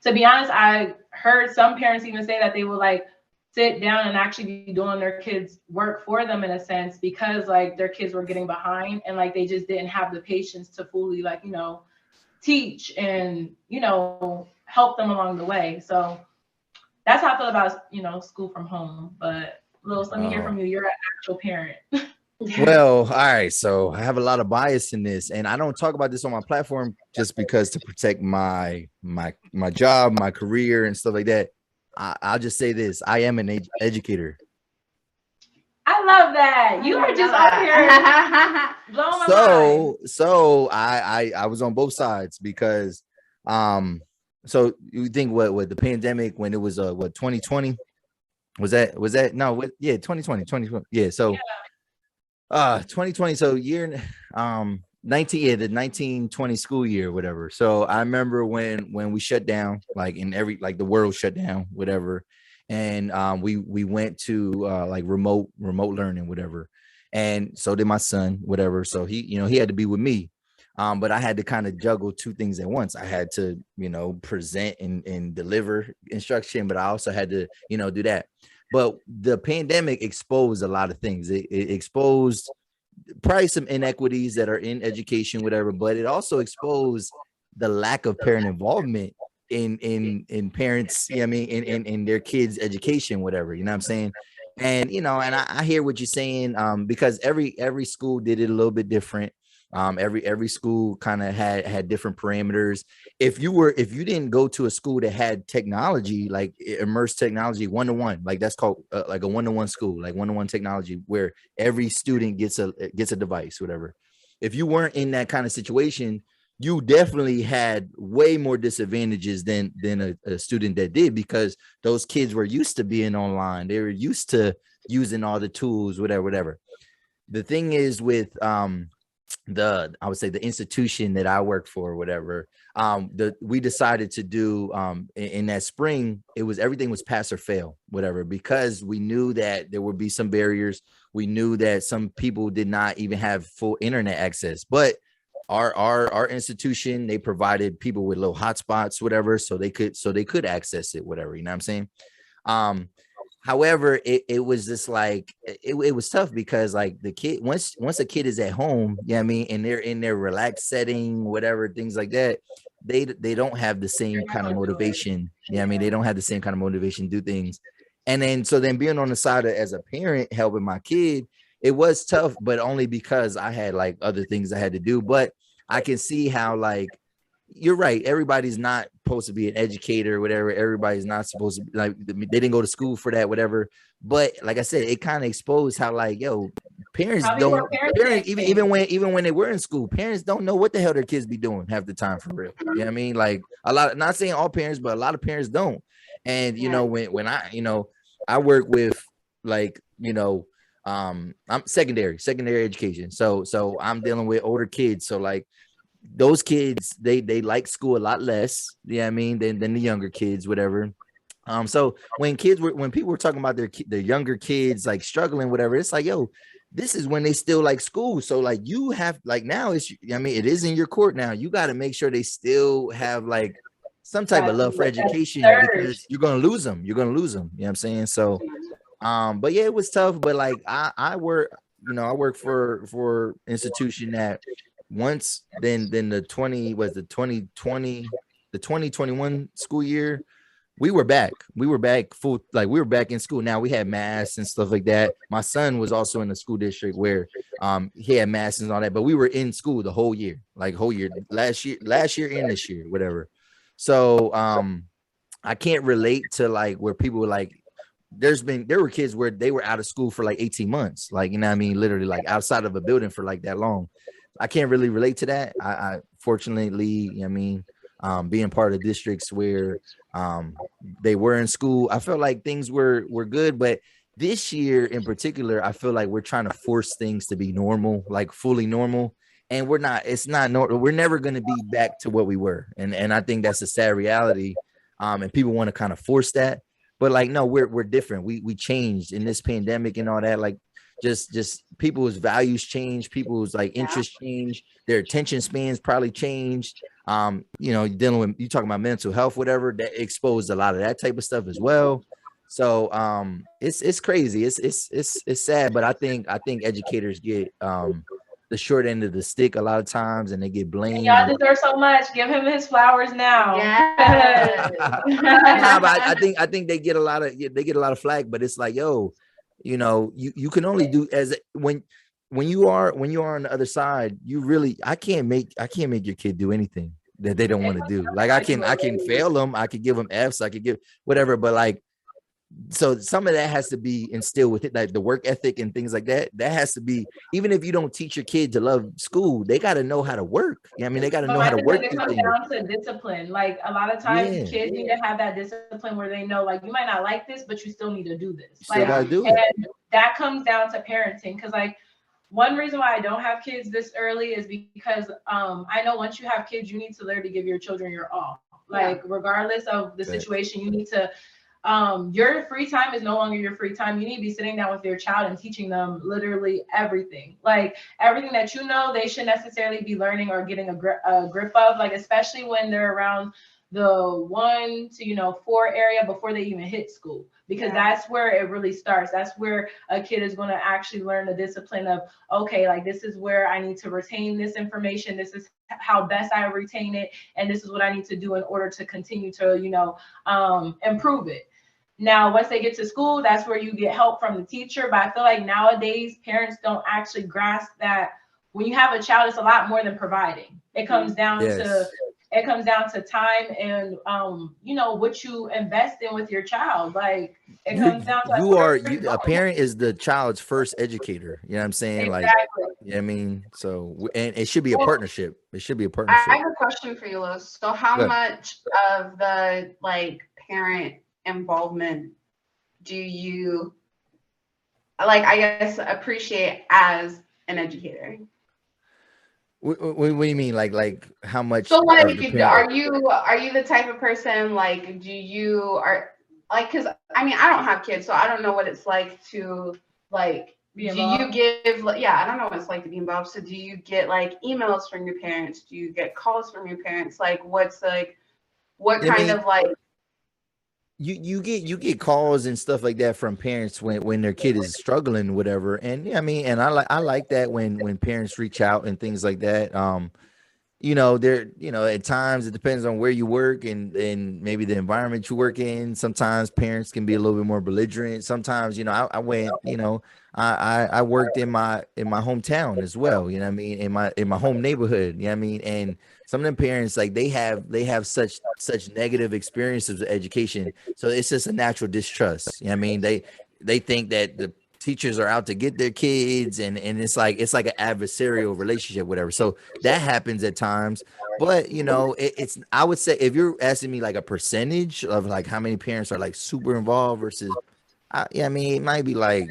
to be honest, I heard some parents even say that they would like sit down and actually be doing their kids' work for them in a sense, because like their kids were getting behind and like they just didn't have the patience to fully like, teach and, help them along the way. So that's how I feel about, school from home. But Louis, let me hear from you. You're an actual parent. Well, all right. So I have a lot of bias in this, and I don't talk about this on my platform just because to protect my job, my career, and stuff like that. I'll just say this: I am an educator. I love that. You are just out here blowing my mind. So I was on both sides because so you think what the pandemic, when it was 2020 was that no what 2020 yeah, so 2020, so year 19 the 1920 school year, whatever. So I remember when we shut down, like in the world shut down, whatever, and we went to like remote learning, whatever, and so did my son, whatever. So he had to be with me, but I had to kind of juggle two things at once. I had to present and deliver instruction, but I also had to do that. But the pandemic exposed a lot of things. It exposed probably some inequities that are in education, whatever, but it also exposed the lack of parent involvement in parents, you know what I mean, in their kids' education, whatever, you know what I'm saying? And and I hear what you're saying, because every school did it a little bit different. Every school kind of had different parameters. If you didn't go to a school that had technology, like immersed technology, one-to-one, like that's called like a one-to-one school, like one-to-one technology, where every student gets a device, whatever. If you weren't in that kind of situation, you definitely had way more disadvantages than a student that did, because those kids were used to being online. They were used to using all the tools, whatever. The thing is with I would say the institution that I work for, whatever, we decided to do in that spring, everything was pass or fail, whatever, because we knew that there would be some barriers. We knew that some people did not even have full internet access, but our institution, they provided people with little hotspots, whatever, so they could access it, whatever, you know what I'm saying? However, it was just like it was tough, because like the kid, once a kid is at home, you know what I mean, and they're in their relaxed setting, whatever, things like that, they don't have the same kind of motivation. You know what I mean? They don't have the same kind of motivation to do things. And then being on the side as a parent helping my kid, it was tough, but only because I had like other things I had to do. But I can see how, like, you're right, everybody's not supposed to be an educator or whatever. Everybody's not supposed to be, like, they didn't go to school for that, whatever. But like I said, it kind of exposed how, like, parents don't, even when they were in school, parents don't know what the hell their kids be doing half the time, for real. You know what I mean? Like, a lot, not saying all parents, but a lot of parents don't. And when I work with, like, I'm secondary education, so I'm dealing with older kids. So like, those kids, they like school a lot less, you know what I mean, than the younger kids, whatever. So when people were talking about their younger kids like struggling, whatever, it's like, this is when they still like school. So like, you have, like, now it is in your court now. You got to make sure they still have like some type of love for education, because you're gonna lose them. You know what I'm saying? So but yeah, it was tough. But like, I work for institution that once then the 2021 school year, we were back full, like we were back in school. Now we had masks and stuff like that. My son was also in the school district where he had masks and all that, but we were in school the whole year, last year and this year, whatever. So I can't relate to like where people were like, there were kids where they were out of school for like 18 months, like, you know what I mean, literally like outside of a building for like that long. I can't really relate to that. I fortunately, you know what I mean, being part of districts where they were in school, I felt like things were good. But this year in particular, I feel like we're trying to force things to be normal, like fully normal. And we're not, it's not normal. We're never going to be back to what we were. And I think that's a sad reality. And people want to kind of force that. But like, no, we're different. We changed in this pandemic and all that. Like, just people's values change, people's like interests change, their attention spans probably changed. Dealing with, you talking about mental health, whatever, that exposed a lot of that type of stuff as well. So it's crazy. It's sad, but I think educators get the short end of the stick a lot of times, and they get blamed. Y'all deserve so much. Give him his flowers now. Yeah. But I think they get a lot of flack, but it's like, you can only do as when you are on the other side. You really, I can't make your kid do anything that they don't want to do. Like, I can fail them, I could give them F's, I could give whatever, but like, so some of that has to be instilled with it, like the work ethic and things like that. That has to be, even if you don't teach your kid to love school, they got to know how to work. I mean, they got to know how to work. It comes down to discipline. Like, a lot of times kids need to have that discipline where they know, like, you might not like this, but you still need to do this. Like, and that comes down to parenting. Because like, one reason why I don't have kids this early is because I know once you have kids, you need to learn to give your children your all. Like, regardless of the situation, you need to, your free time is no longer your free time. You need to be sitting down with your child and teaching them literally everything. Like, everything that they should necessarily be learning or getting a grip of, like, especially when they're around the 1 to 4 area before they even hit school, because that's where it really starts. That's where a kid is going to actually learn the discipline of, okay, like this is where I need to retain this information, this is how best I retain it, and this is what I need to do in order to continue to improve it. Now, once they get to school, that's where you get help from the teacher. But I feel like nowadays parents don't actually grasp that when you have a child, it's a lot more than providing. It comes down to time and what you invest in with your child. Like it comes down to a parent is the child's first educator. You know what I'm saying? Exactly. Like, you know what I mean? So, and it should be a partnership. It should be a partnership. I have a question for you, Los. So how much of the parent involvement do you I guess appreciate as an educator? What do you mean? Like how much? So are you the type of person because I mean I don't have kids, so I don't know what it's like to be involved. Do you give I don't know what it's like to be involved. So do you get emails from your parents? Do you get calls from your parents? What kind of you get calls and stuff like that from parents when their kid is struggling, whatever. And I mean, and I like that when parents reach out and things like that. At times it depends on where you work and maybe the environment you work in. Sometimes parents can be a little bit more belligerent. Sometimes, I went, I worked in my hometown as well, you know what I mean, in my home neighborhood, you know what I mean? And some of them parents, like they have such negative experiences with education. So it's just a natural distrust. You know what I mean? They think that the teachers are out to get their kids and it's like an adversarial relationship, whatever. So that happens at times. But it's I would say if you're asking me like a percentage of like how many parents are like super involved versus I mean, it might be like,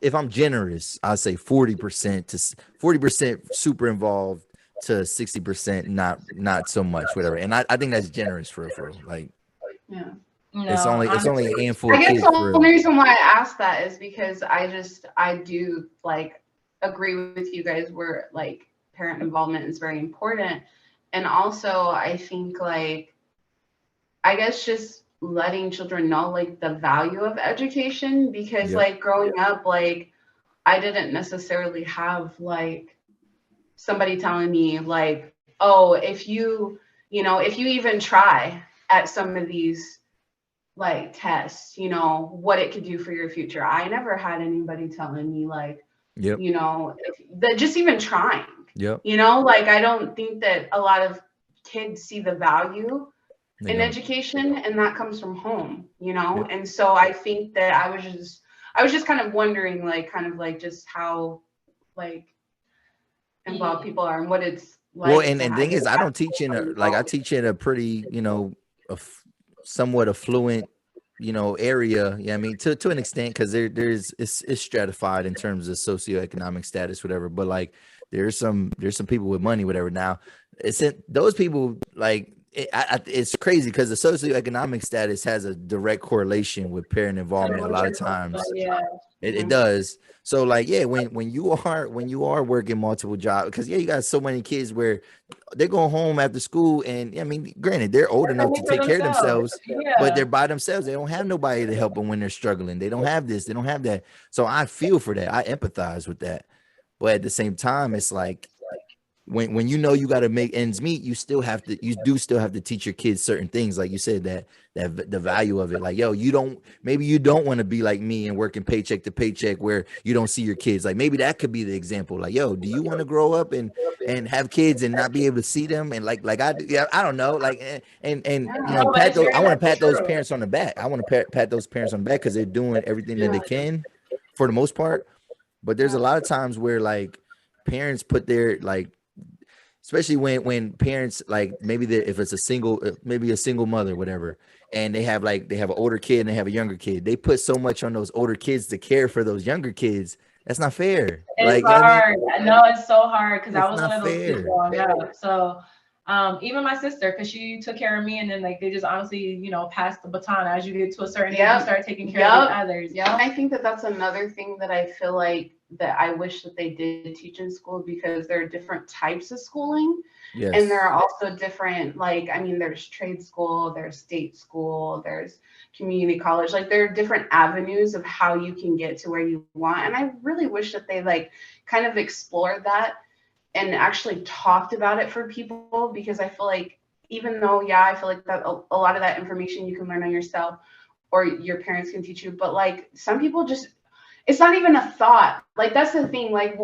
if I'm generous, I'll say 40% super involved to 60% not so much, whatever. And I think that's generous for like, yeah. No, it's only a handful of kids. I guess the only reason why I asked that is because I do agree with you guys where parent involvement is very important. And also I think I guess just letting children know the value of education, because growing up I didn't necessarily have somebody telling me oh, if you even try at some of these tests, what it could do for your future. I never had anybody telling me that just even trying. Yep. I don't think that a lot of kids see the value in education, and that comes from home, Yep. And so I think that I was just kind of wondering just how involved people are and what it's like. Well, and the thing is, I don't teach I teach in a pretty, somewhat affluent, area. Yeah, I mean, to an extent, because it's stratified in terms of socioeconomic status, whatever. But there's some people with money, whatever. Now, those people it's crazy because the socioeconomic status has a direct correlation with parent involvement. A lot of times, it does. So when you are working multiple jobs, because you got so many kids where they're going home after school, and I mean, granted, they're old enough to take care of themselves, but they're by themselves. They don't have nobody to help them when they're struggling. They don't have this, they don't have that. So I feel for that. I empathize with that. But at the same time, it's when you got to make ends meet, you still have to teach your kids certain things, like you said, that the value of it. You don't want to be like me and working paycheck to paycheck where you don't see your kids. Maybe that could be the example. Do you want to grow up and have kids and not be able to see them? And I don't know. I want to pat those parents on the back. I want to pat those parents on the back because they're doing everything that they can for the most part. But there's a lot of times where parents put their especially when parents maybe if it's a single mother, whatever, and they have an older kid and they have a younger kid, they put so much on those older kids to care for those younger kids. That's not fair. It's hard. I know it's so hard because I was one of those kids growing up. So even my sister, because she took care of me, and then they just honestly passed the baton. As you get to a certain age, you start taking care of the others. Yeah, I think that that's another thing that I feel that I wish that they did teach in school, because there are different types of schooling. Yes. And there are also different, like, I mean, there's trade school, there's state school, there's community college. Like, there are different avenues of how you can get to where you want. And I really wish that they like kind of explored that and actually talked about it for people, because I feel like, even though, yeah, I feel like that a lot of that information you can learn on yourself or your parents can teach you, but like some people just, it's not even a thought. Like, that's the thing, like,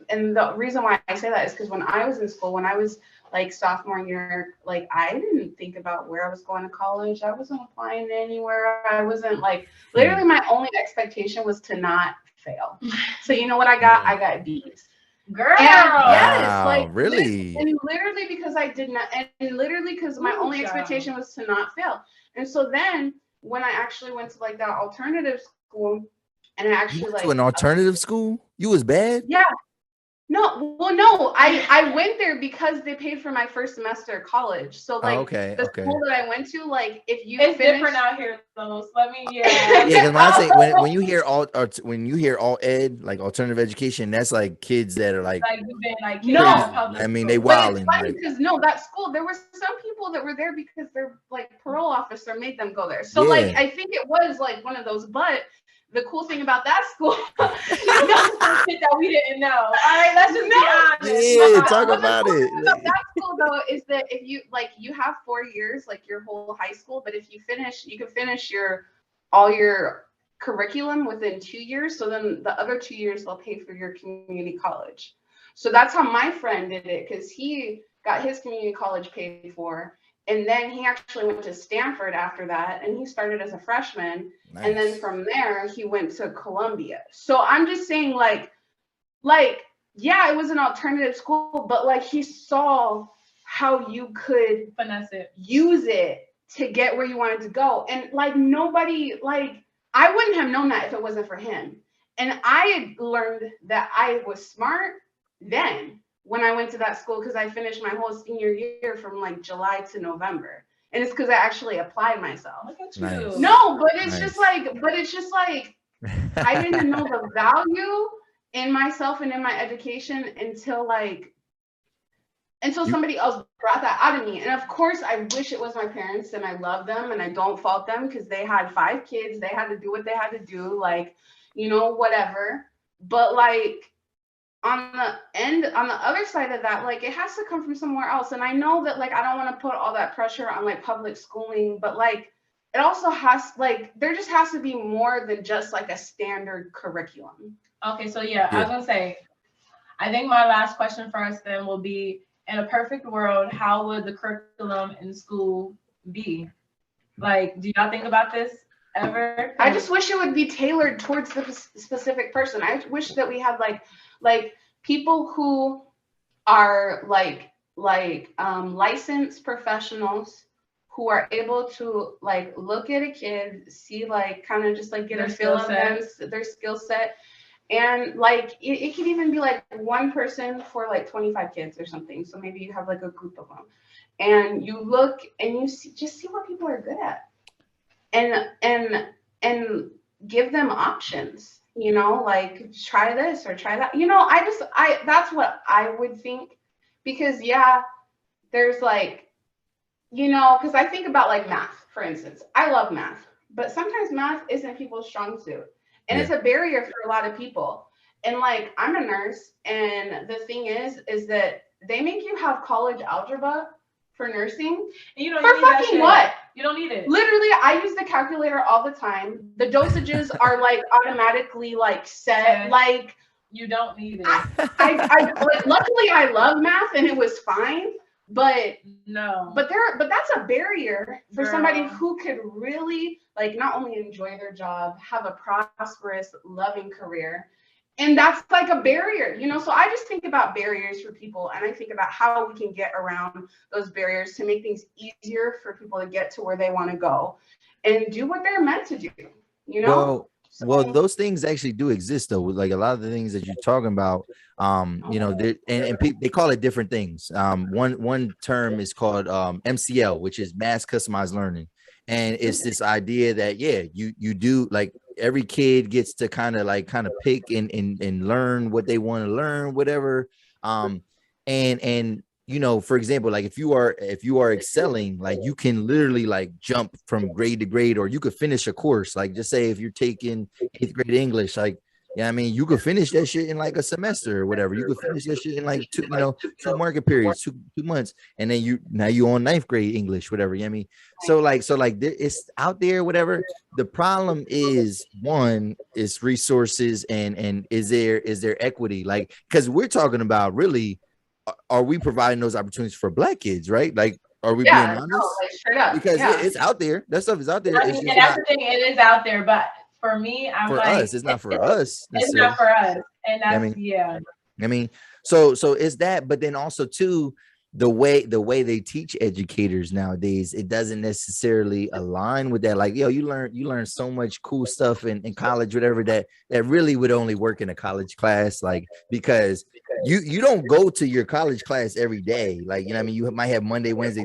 and the reason why I say that is because when I was in school, when I was like sophomore year, like, I didn't think about where I was going to college. I wasn't applying anywhere. I wasn't like, literally my only expectation was to not fail. So you know what I got? I got B's. Girl. And, yes, Wow, like, really? and literally because I did not, and literally because my only expectation was to not fail. And so then when I actually went to like that alternative school, and I actually You went like to an alternative school? You was bad? Yeah. No, well, no, I went there because they paid for my first semester of college. So like, the school that I went to, like, if you it's different out here, so let me yeah, because when I say when you hear all ed, like alternative education, that's like kids that are like you've been like no, I mean they wilding. But it's funny because no, that school, there were some people that were there because their like parole officer made them go there. So like, I think it was like one of those, but the cool thing about that school, shit that we didn't know. All right, let's just be honest. Yeah, talk about the cool it. thing about that school though is that if you like, you have 4 years, like your whole high school, but if you finish, you can finish all your curriculum within 2 years. So then the other 2 years they'll pay for your community college. So that's how my friend did it, because he got his community college paid for. And then he actually went to Stanford after that, and he started as a freshman. Nice. And then from there, he went to Columbia. So I'm just saying, like, yeah, it was an alternative school, but like he saw how you could finesse it, use it to get where you wanted to go. And like nobody, like, I wouldn't have known that if it wasn't for him. And I had learned that I was smart then, when I went to that school, because I finished my whole senior year from like July to November. And it's because I actually applied myself. Look at you. Nice. No, but it's just like, I didn't know the value in myself and in my education until somebody else brought that out of me. And of course, I wish it was my parents, and I love them and I don't fault them, because they had 5 kids. They had to do what they had to do, like, you know, whatever. But like, on the other side of that, like, it has to come from somewhere else. And I know that, like, I don't want to put all that pressure on like public schooling, but like, it also has, like, there just has to be more than just like a standard curriculum. Okay, so yeah, I was gonna say, I think my last question for us then will be, in a perfect world, how would the curriculum in school be? Like, do y'all think about this ever? I just wish it would be tailored towards the specific person. I wish that we had like people who are like licensed professionals who are able to like look at a kid, see, like, kind of just like get a feel of them, their skill set. And like, it could even be like one person for like 25 kids or something. So maybe you have like a group of them, and you look and you see what people are good at, and give them options, you know, like, try this or try that. You know, that's what I would think, because yeah, there's like, you know, because I think about like math, for instance. I love math, but sometimes math isn't people's strong suit. And it's a barrier for a lot of people. And like, I'm a nurse, and the thing is that they make you have college algebra for nursing. And you don't for need fucking that shit. What? You don't need it. Literally, I use the calculator all the time. The dosages are like automatically like set. Like, you don't need it. I luckily I love math, and it was fine. But that's a barrier for somebody who could really like not only enjoy their job, have a prosperous, loving career. And that's like a barrier, you know? So I just think about barriers for people, and I think about how we can get around those barriers to make things easier for people to get to where they want to go and do what they're meant to do, you know? Well, those things actually do exist, though. Like a lot of the things that you're talking about, you know, they call it different things. One term is called MCL, which is mass customized learning, and it's this idea that you do, like, every kid gets to kind of pick and learn what they want to learn, whatever. And you know, for example, like if you are excelling, like you can literally like jump from grade to grade, or you could finish a course. Like just say if you're taking 8th grade English, like, yeah, I mean, you could finish that shit in like a semester or whatever. You could finish that shit in like two market periods, 2 months, and then now you on 9th grade English, whatever. You know what I mean? So it's out there, whatever. The problem is, one is resources, and is there equity? Like, because we're talking about really, are we providing those opportunities for Black kids, right? Like, are we being honest? No, like straight up. Because it's out there. That stuff is out there. I mean, and that's the thing, it is out there, but for me, I'm for like, us. It's not for us. It's not for us, and that's I mean, so it's that, but then also too, the way they teach educators nowadays, it doesn't necessarily align with that. Like, yo, you learn so much cool stuff in college, whatever, that really would only work in a college class, like, because you don't go to your college class every day. Like, you know what I mean? You might have Monday, Wednesday,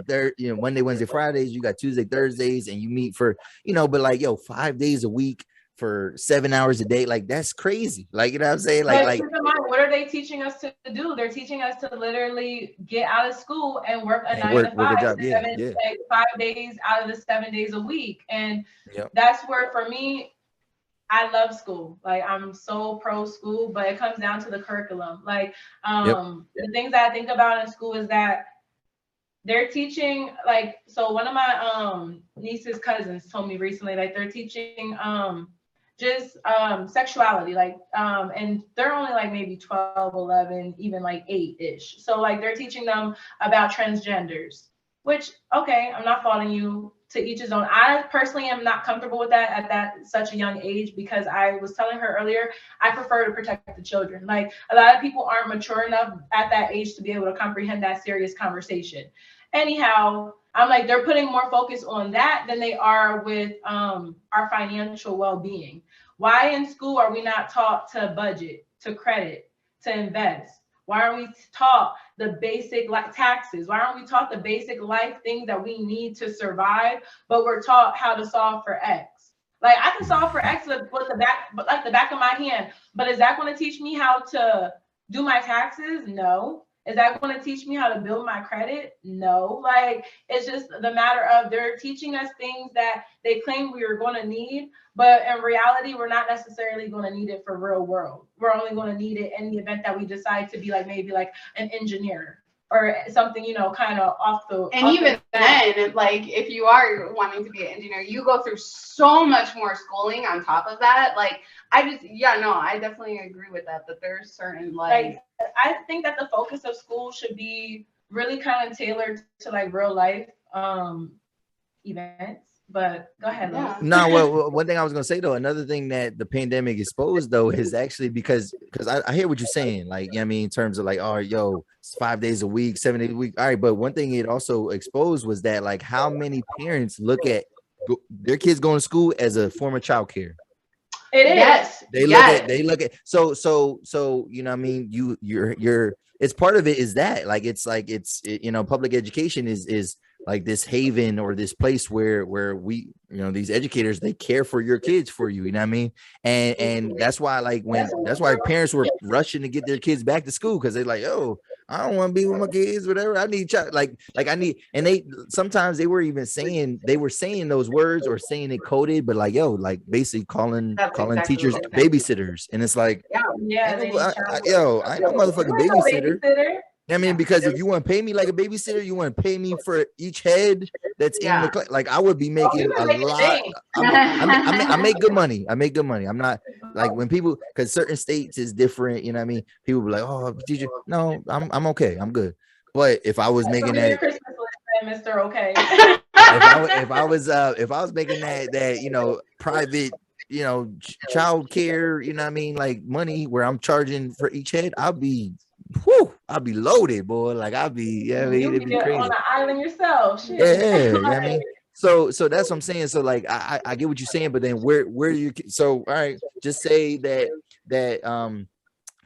Fridays, you got Tuesday, Thursdays, and you meet for, but like, yo, 5 days a week for 7 hours a day, like, that's crazy. Like, you know what I'm saying? Like what are they teaching us to do? They're teaching us to literally get out of school and work a 9 to 5, work a job. like 5 days out of the 7 days a week. And that's where, for me, I love school. Like, I'm so pro school, but it comes down to the curriculum. Like, the things that I think about in school is that they're teaching, like, so one of my niece's cousins told me recently, like, they're teaching just sexuality, like, and they're only like maybe 12, 11, even like 8-ish. So like they're teaching them about transgenders, which, okay, I'm not faulting you, to each his own. I personally am not comfortable with that at that such a young age, because I was telling her earlier, I prefer to protect the children. Like, a lot of people aren't mature enough at that age to be able to comprehend that serious conversation. Anyhow, I'm like, they're putting more focus on that than they are with our financial well-being. Why in school are we not taught to budget, to credit, to invest? Why aren't we taught the basic, like, taxes? Why aren't we taught the basic life things that we need to survive, but we're taught how to solve for X? Like, I can solve for X with the back of my hand, but is that going to teach me how to do my taxes? No. Is that going to teach me how to build my credit? No. Like, it's just the matter of, they're teaching us things that they claim we are going to need, but in reality, we're not necessarily going to need it for real world. We're only going to need it in the event that we decide to be like, maybe like an engineer or something, kind of off the. And even then, like, if you are wanting to be an engineer, you go through so much more schooling on top of that. Like, I definitely agree with that. That there's certain like I think that the focus of school should be really kind of tailored to like real life events. But go ahead. Yeah. No, well, one thing I was gonna say though, another thing that the pandemic exposed though is actually because I hear what you're saying, like, I mean, in terms of like, oh, yo, it's 5 days a week, 7 days a week. All right, but one thing it also exposed was that, like, how many parents look at their kids going to school as a form of childcare. It is. Yes. They look at so you know what I mean, you're it's part of it is that, like, it's public education is like this haven or this place where we, these educators, they care for your kids for you, you know what I mean? And that's why, like, that's why parents were rushing to get their kids back to school, because they're like, oh, I don't want to be with my kids, whatever. I need like I need, and they sometimes they were even saying those words or saying it coded, but like, yo, like basically calling teachers babysitters, and it's like, I ain't no motherfucking babysitter. I mean, because if you want to pay me like a babysitter, you want to pay me for each head that's in the class. Like, I would be making a lot. I make good money. I'm not like when people, because certain states is different. You know what I mean? People be like, oh, teacher. No, I'm okay. I'm good. But if I was making that, Mr. Okay. if I was making that private, child care, you know what I mean, like money where I'm charging for each head, I'll be loaded, boy. Like, I'll be, it'd be crazy. On an island yourself. Shit. Yeah, I mean, so that's what I'm saying. So, like, I get what you're saying, but then where do you? So, all right, just say that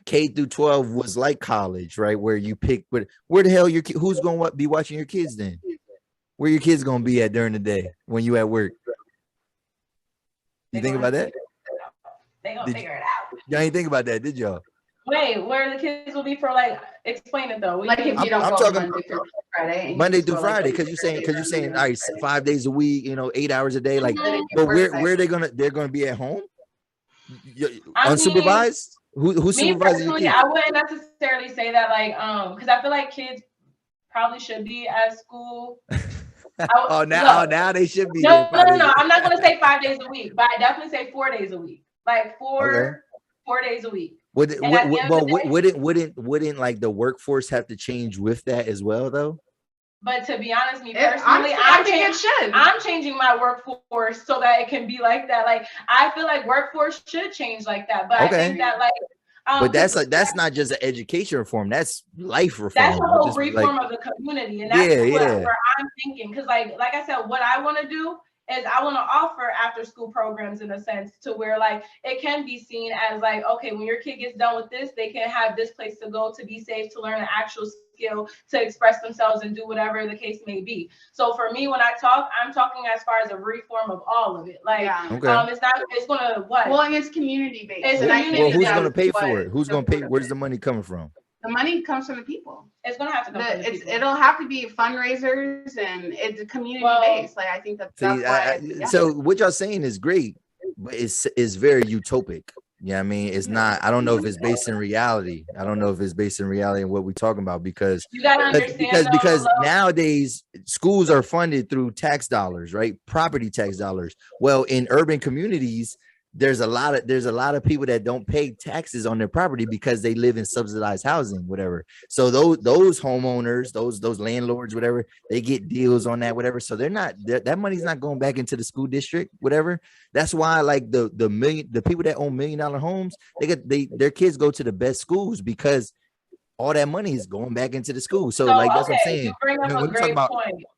K through 12 was like college, right? Where you pick, but where the hell who's gonna be watching your kids then? Where your kids gonna be at during the day when you at work? You think about that? They gonna figure it out. Y'all ain't think about that, did y'all? Wait, where the kids will be for like, explain it though. Like if you don't go Monday through Friday. Monday through Friday, because you're saying, all right, 5 days a week, 8 hours a day. Like, but where they're gonna be at home? Unsupervised? Who's supervising your kids? I wouldn't necessarily say that, like, because I feel like kids probably should be at school. Now they should be. No. I'm not gonna say 5 days a week, but I definitely say 4 days a week. Like 4 days a week. Wouldn't like the workforce have to change with that as well, though? But to be honest, me personally, I'm changing my workforce so that it can be like that. Like I feel like workforce should change like that. But I think that like but that's not just an education reform, that's life reform. That's the whole reform of the community. And that's where I'm thinking. Because like I said, what I want to do is I want to offer after school programs in a sense to where like it can be seen as like, okay, when your kid gets done with this, they can have this place to go to be safe, to learn an actual skill, to express themselves and do whatever the case may be. So for me, when I talk, I'm talking as far as a reform of all of it. Like, it's gonna what? Well, and it's community based. Well, who's gonna pay for it? Who's gonna pay? Where's the money coming from? The money comes from the people. It's gonna have to come from the people. It'll have to be fundraisers and it's community based. Like I think that's why. So what y'all saying is great, but it's very utopic. Yeah, I mean, it's not. I don't know if it's based in reality. I don't know if it's based in reality and what we're talking about because you gotta understand because nowadays schools are funded through tax dollars, right? Property tax dollars. Well, in urban communities, there's a lot of people that don't pay taxes on their property because they live in subsidized housing, whatever. So those homeowners, those landlords, whatever, they get deals on that, whatever. So that money's not going back into the school district, whatever. That's why like the people that own $1 million homes, their kids go to the best schools because all that money is going back into the school. So like that's what I'm saying.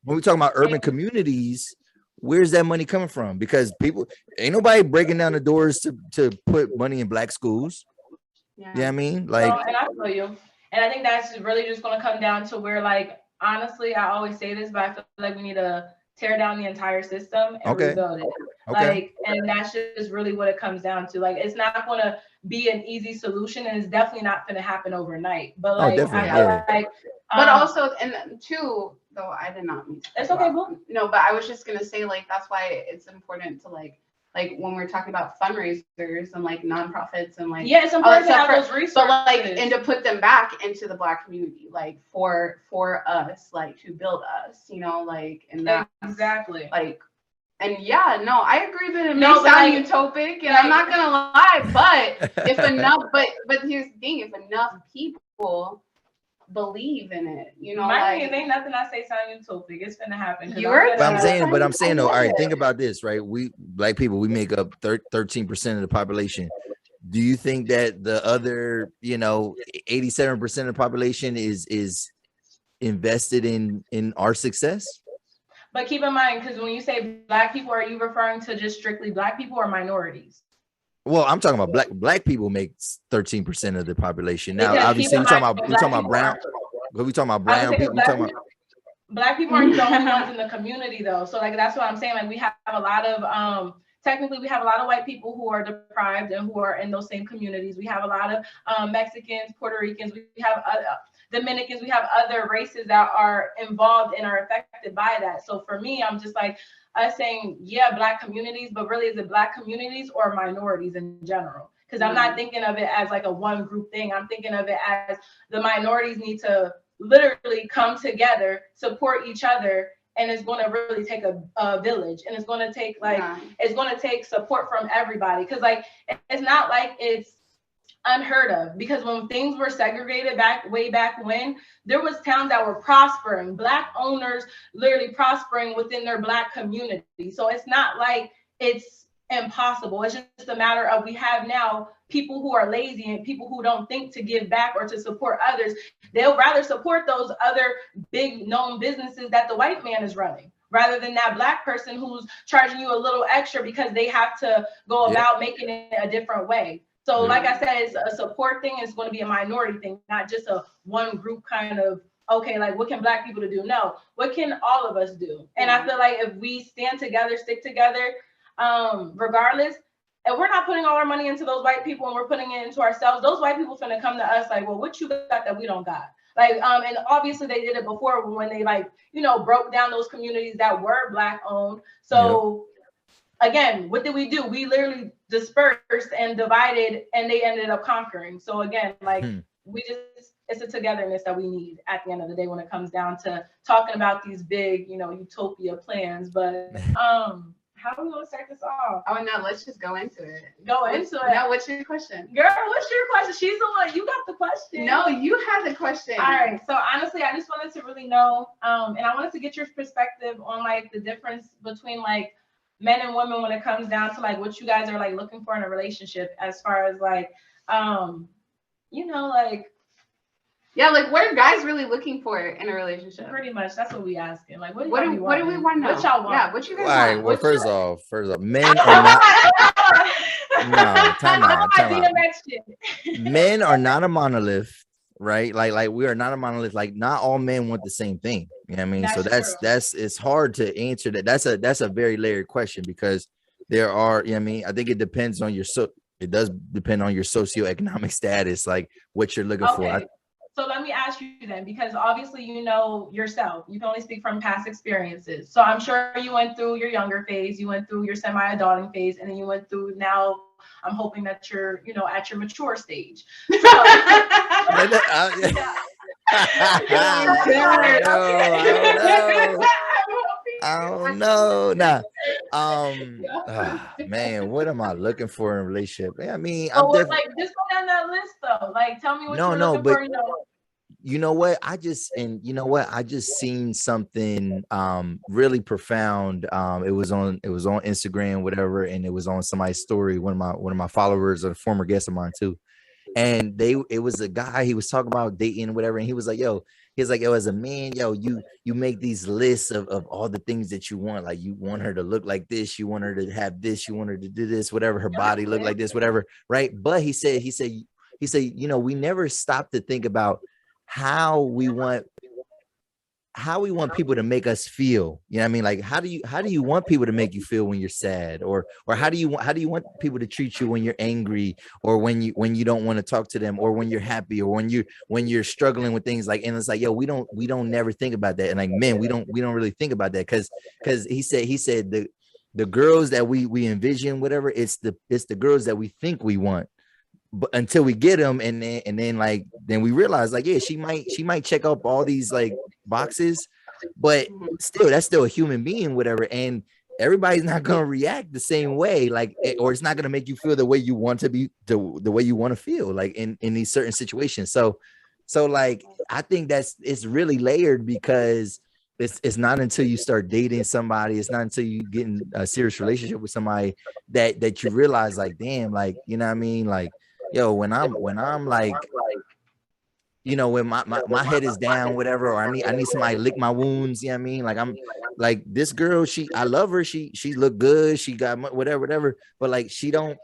When we talk about urban communities, where's that money coming from? Because people ain't nobody breaking down the doors to put money in black schools. Yeah, you know what I mean? Like, and I feel you. And I think that's really just going to come down to where, like, honestly, I always say this, but I feel like we need to tear down the entire system and rebuild it. Like, and that's just really what it comes down to. Like, it's not going to be an easy solution, and it's definitely not going to happen overnight. But like, but also, and two. Though I did not mean to. It's okay, boo. No, but I was just gonna say like that's why it's important to like when we're talking about fundraisers and like nonprofits and like it's important to have those resources, but like and to put them back into the Black community, like for us, like to build us, like and that exactly like. And I agree that it may sound utopic, and I'm not gonna lie, but if enough, but here's the thing: if enough people believe in it, ain't nothing I say sound utopic. It's gonna happen. But I'm saying though, all right, think about this, right? We Black people, we make up 13% of the population. Do you think that the other 87% of the population is invested in our success? But keep in mind, because when you say Black people, are you referring to just strictly Black people or minorities? Well, I'm talking about black people make 13% of the population. Now, obviously, we're talking about brown. We talking about brown people. Black people aren't the only ones in the community, though. So, like, that's what I'm saying. Like, we have a lot of technically, we have a lot of white people who are deprived and who are in those same communities. We have a lot of Mexicans, Puerto Ricans. We have Dominicans. We have other races that are involved and are affected by that. So, for me, I'm just like, us saying, Black communities, but really is it Black communities or minorities in general? Because I'm not thinking of it as like a one group thing. I'm thinking of it as the minorities need to literally come together, support each other, and it's going to really take a village, and it's going to take it's going to take support from everybody. Because like it's not like it's unheard of, because when things were segregated way back when, there was towns that were prospering, Black owners literally prospering within their Black community. So it's not like it's impossible. It's just a matter of we have now people who are lazy and people who don't think to give back or to support others. They'll rather support those other big known businesses that the white man is running, rather than that Black person who's charging you a little extra because they have to go about making it a different way. So like I said, it's a support thing. It's going to be a minority thing, not just a one group kind of, okay, like what can Black people do? No, what can all of us do? And I feel like if we stand together, stick together, regardless, and we're not putting all our money into those white people and we're putting it into ourselves, those white people finna come to us like, well, what you got that we don't got? Like, and obviously they did it before when they like, you know, broke down those communities that were Black owned. So again, what did we do? We literally dispersed and divided, and they ended up conquering. So again, like we just, it's a togetherness that we need at the end of the day when it comes down to talking about these big, you know, utopia plans. But how are we gonna start this off? Oh no, let's just go into it. Go into it. Now, what's your question? Girl, what's your question? She's the one, you got the question. No, you had the question. All right. So honestly, I just wanted to really know, and I wanted to get your perspective on like the difference between like men and women when it comes down to like what you guys are like looking for in a relationship, as far as like, you know, like. Yeah, like what are guys really looking for in a relationship? Pretty much, that's what we asking. Like, what do we want to know? What y'all want? Yeah, what you guys want? All right. Well, first off, men are not. No, time out. Men are not a monolith, right? Like we are not a monolith. Like not all men want the same thing. You know what I mean? So that's it's hard to answer that. That's a very layered question because there are. You know what I mean? I think it depends on it does depend on your socioeconomic status, like what you're looking for. So let me ask you then, because obviously you know yourself, you can only speak from past experiences. So I'm sure you went through your younger phase, you went through your semi-adulting phase, and then you went through now. I'm hoping that you're, you know, at your mature stage. So, I don't know. Nah. Man, what am I looking for in a relationship? I mean, like just go down that list though. Like tell me what you're looking for. You know what? I just seen something really profound. It was on Instagram, whatever, and it was on somebody's story. One of my followers, a former guest of mine too. And it was a guy, he was talking about dating, whatever, and he was like, yo, as a man, yo, you make these lists of all the things that you want. Like you want her to look like this, you want her to have this, you want her to do this, whatever, her body look like this, whatever, right? But he said, you know, we never stop to think about how we want people to make us feel. You know what I mean? Like how do you want people to make you feel when you're sad, or how do you want people to treat you when you're angry, or when you don't want to talk to them, or when you're happy, or when you're struggling with things, like, and it's like, yo, we don't never think about that. And like men, we don't really think about that because he said the girls that we envision, whatever, it's the girls that we think we want. But until we get them, and then we realize, like, yeah, she might check up all these like boxes, but still, that's still a human being, whatever. And everybody's not gonna react the same way, like, or it's not gonna make you feel the way you want to be, the way you want to feel, like in these certain situations. So like, I think it's really layered because it's not until you start dating somebody, it's not until you get in a serious relationship with somebody that you realize, like, damn, like, you know what I mean, like, yo, when I'm like, you know, when my head is down, whatever, or I need somebody to lick my wounds, you know what I mean? Like, I'm like, this girl, I love her, she look good, she got whatever, but like she don't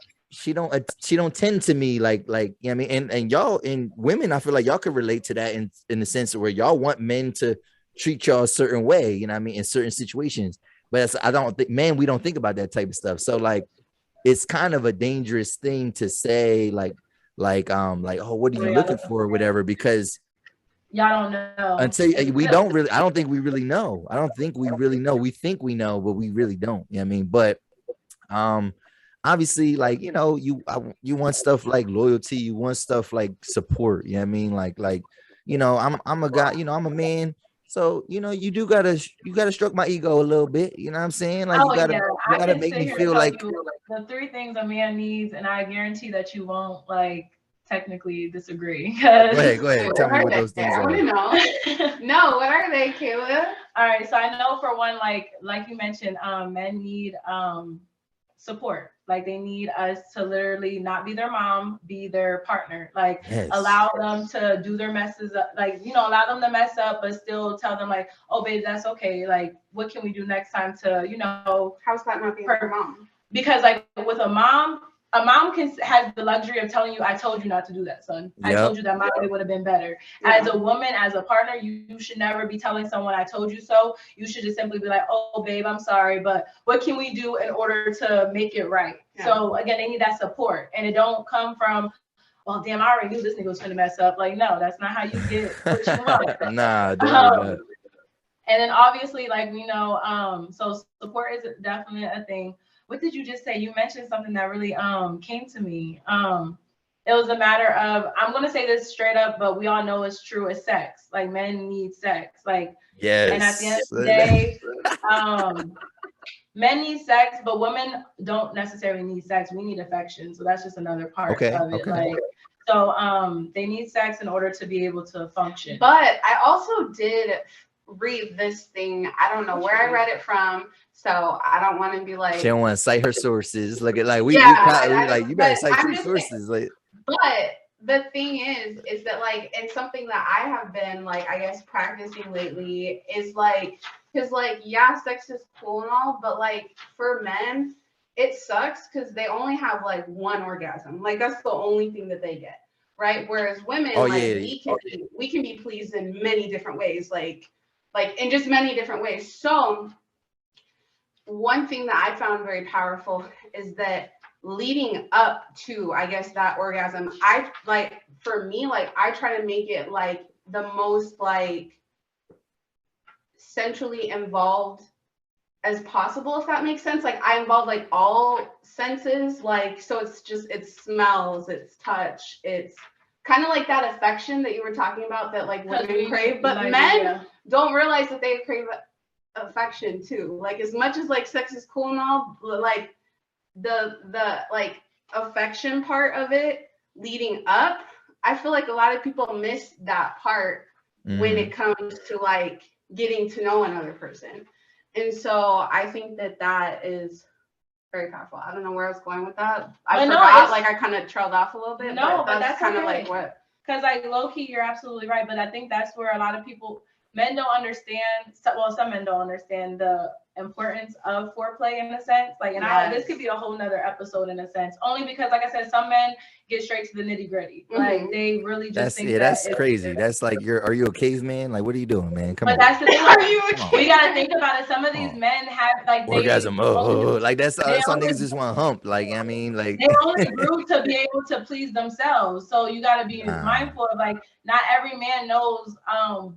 tend to me like, you know what I mean? And y'all, and women, I feel like y'all could relate to that in the sense where y'all want men to treat y'all a certain way, you know what I mean, in certain situations. But I don't think, man, we don't think about that type of stuff. So like, it's kind of a dangerous thing to say, like, oh, what are you looking for, or whatever, because y'all don't know until we don't really. I don't think we really know. I don't think we really know. We think we know, but we really don't. You know what I mean? But obviously, like, you know, you want stuff like loyalty. You want stuff like support. You know what I mean? Like, you know, I'm a guy. You know, I'm a man. So, you know, you gotta stroke my ego a little bit. You know what I'm saying? Like, you gotta make me feel like the 3 things a man needs, and I guarantee that you won't like technically disagree. Go ahead. Tell me what those things are. No, what are they, Kayla? All right, so I know for one, like you mentioned, men need support. Like they need us to literally not be their mom, be their partner. Like, yes. Allow them to do their messes up, like, you know, allow them to mess up, but still tell them like, oh babe, that's okay. Like, what can we do next time to, you know, how's that not being her mom? Because like with a mom, a mom has the luxury of telling you, I told you not to do that, son. I told you that my way would have been better. As a woman, as a partner, you should never be telling someone, I told you so. You should just simply be like, oh, babe, I'm sorry, but what can we do in order to make it right? So again, they need that support, and it don't come from, well, damn, I already knew this nigga was gonna mess up. Like, no, that's not how you get what you want. Nah, definitely not. And then obviously, like, you know, so support is definitely a thing. What did you just say? You mentioned something that really came to me. It was a matter of, I'm gonna say this straight up, but we all know it's true, it's sex. Like, men need sex. Like, and at the end of the day, men need sex, but women don't necessarily need sex. We need affection. So that's just another part of it. Like, so they need sex in order to be able to function. But I also did read this thing. I don't know where I read it from, so I don't want to be like, she don't want to cite her sources. Look at like we like, you better cite your sources. Like, but the thing is that like, it's something that I have been like, I guess, practicing lately is like, because like, yeah, sex is cool and all, but like for men, it sucks because they only have like one orgasm. Like, that's the only thing that they get, right? Whereas women, we can be pleased in many different ways, like in just many different ways. So one thing that I found very powerful is that leading up to, I guess, that orgasm, I like, for me, like, I try to make it like the most like centrally involved as possible, if that makes sense. Like, I involve like all senses, like, so it's smells, it's touch, it's kind of like that affection that you were talking about that like women crave, but like, men don't realize that they crave affection too. Like, as much as like sex is cool and all, like the like affection part of it leading up, I feel like a lot of people miss that part when it comes to like getting to know another person. And so I think that is very powerful. I don't know where I was going with that. I forgot, like I kind of trailed off a little bit. No, but that's kind of like what. Because like low key, you're absolutely right. But I think that's where a lot of people, men don't understand. Well, some men don't understand the importance of foreplay in a sense. Like, and this could be a whole nother episode in a sense. Only because, like I said, some men get straight to the nitty gritty. Like, they really just think that's crazy. That's like, are you a caveman? Like, what are you doing, man? Come on. But that's the thing. We gotta think about it. Some of these men have like orgasm. Like that's some niggas just want to hump. Like, I mean, like they only grew to be able to please themselves. So you gotta be mindful of like, not every man knows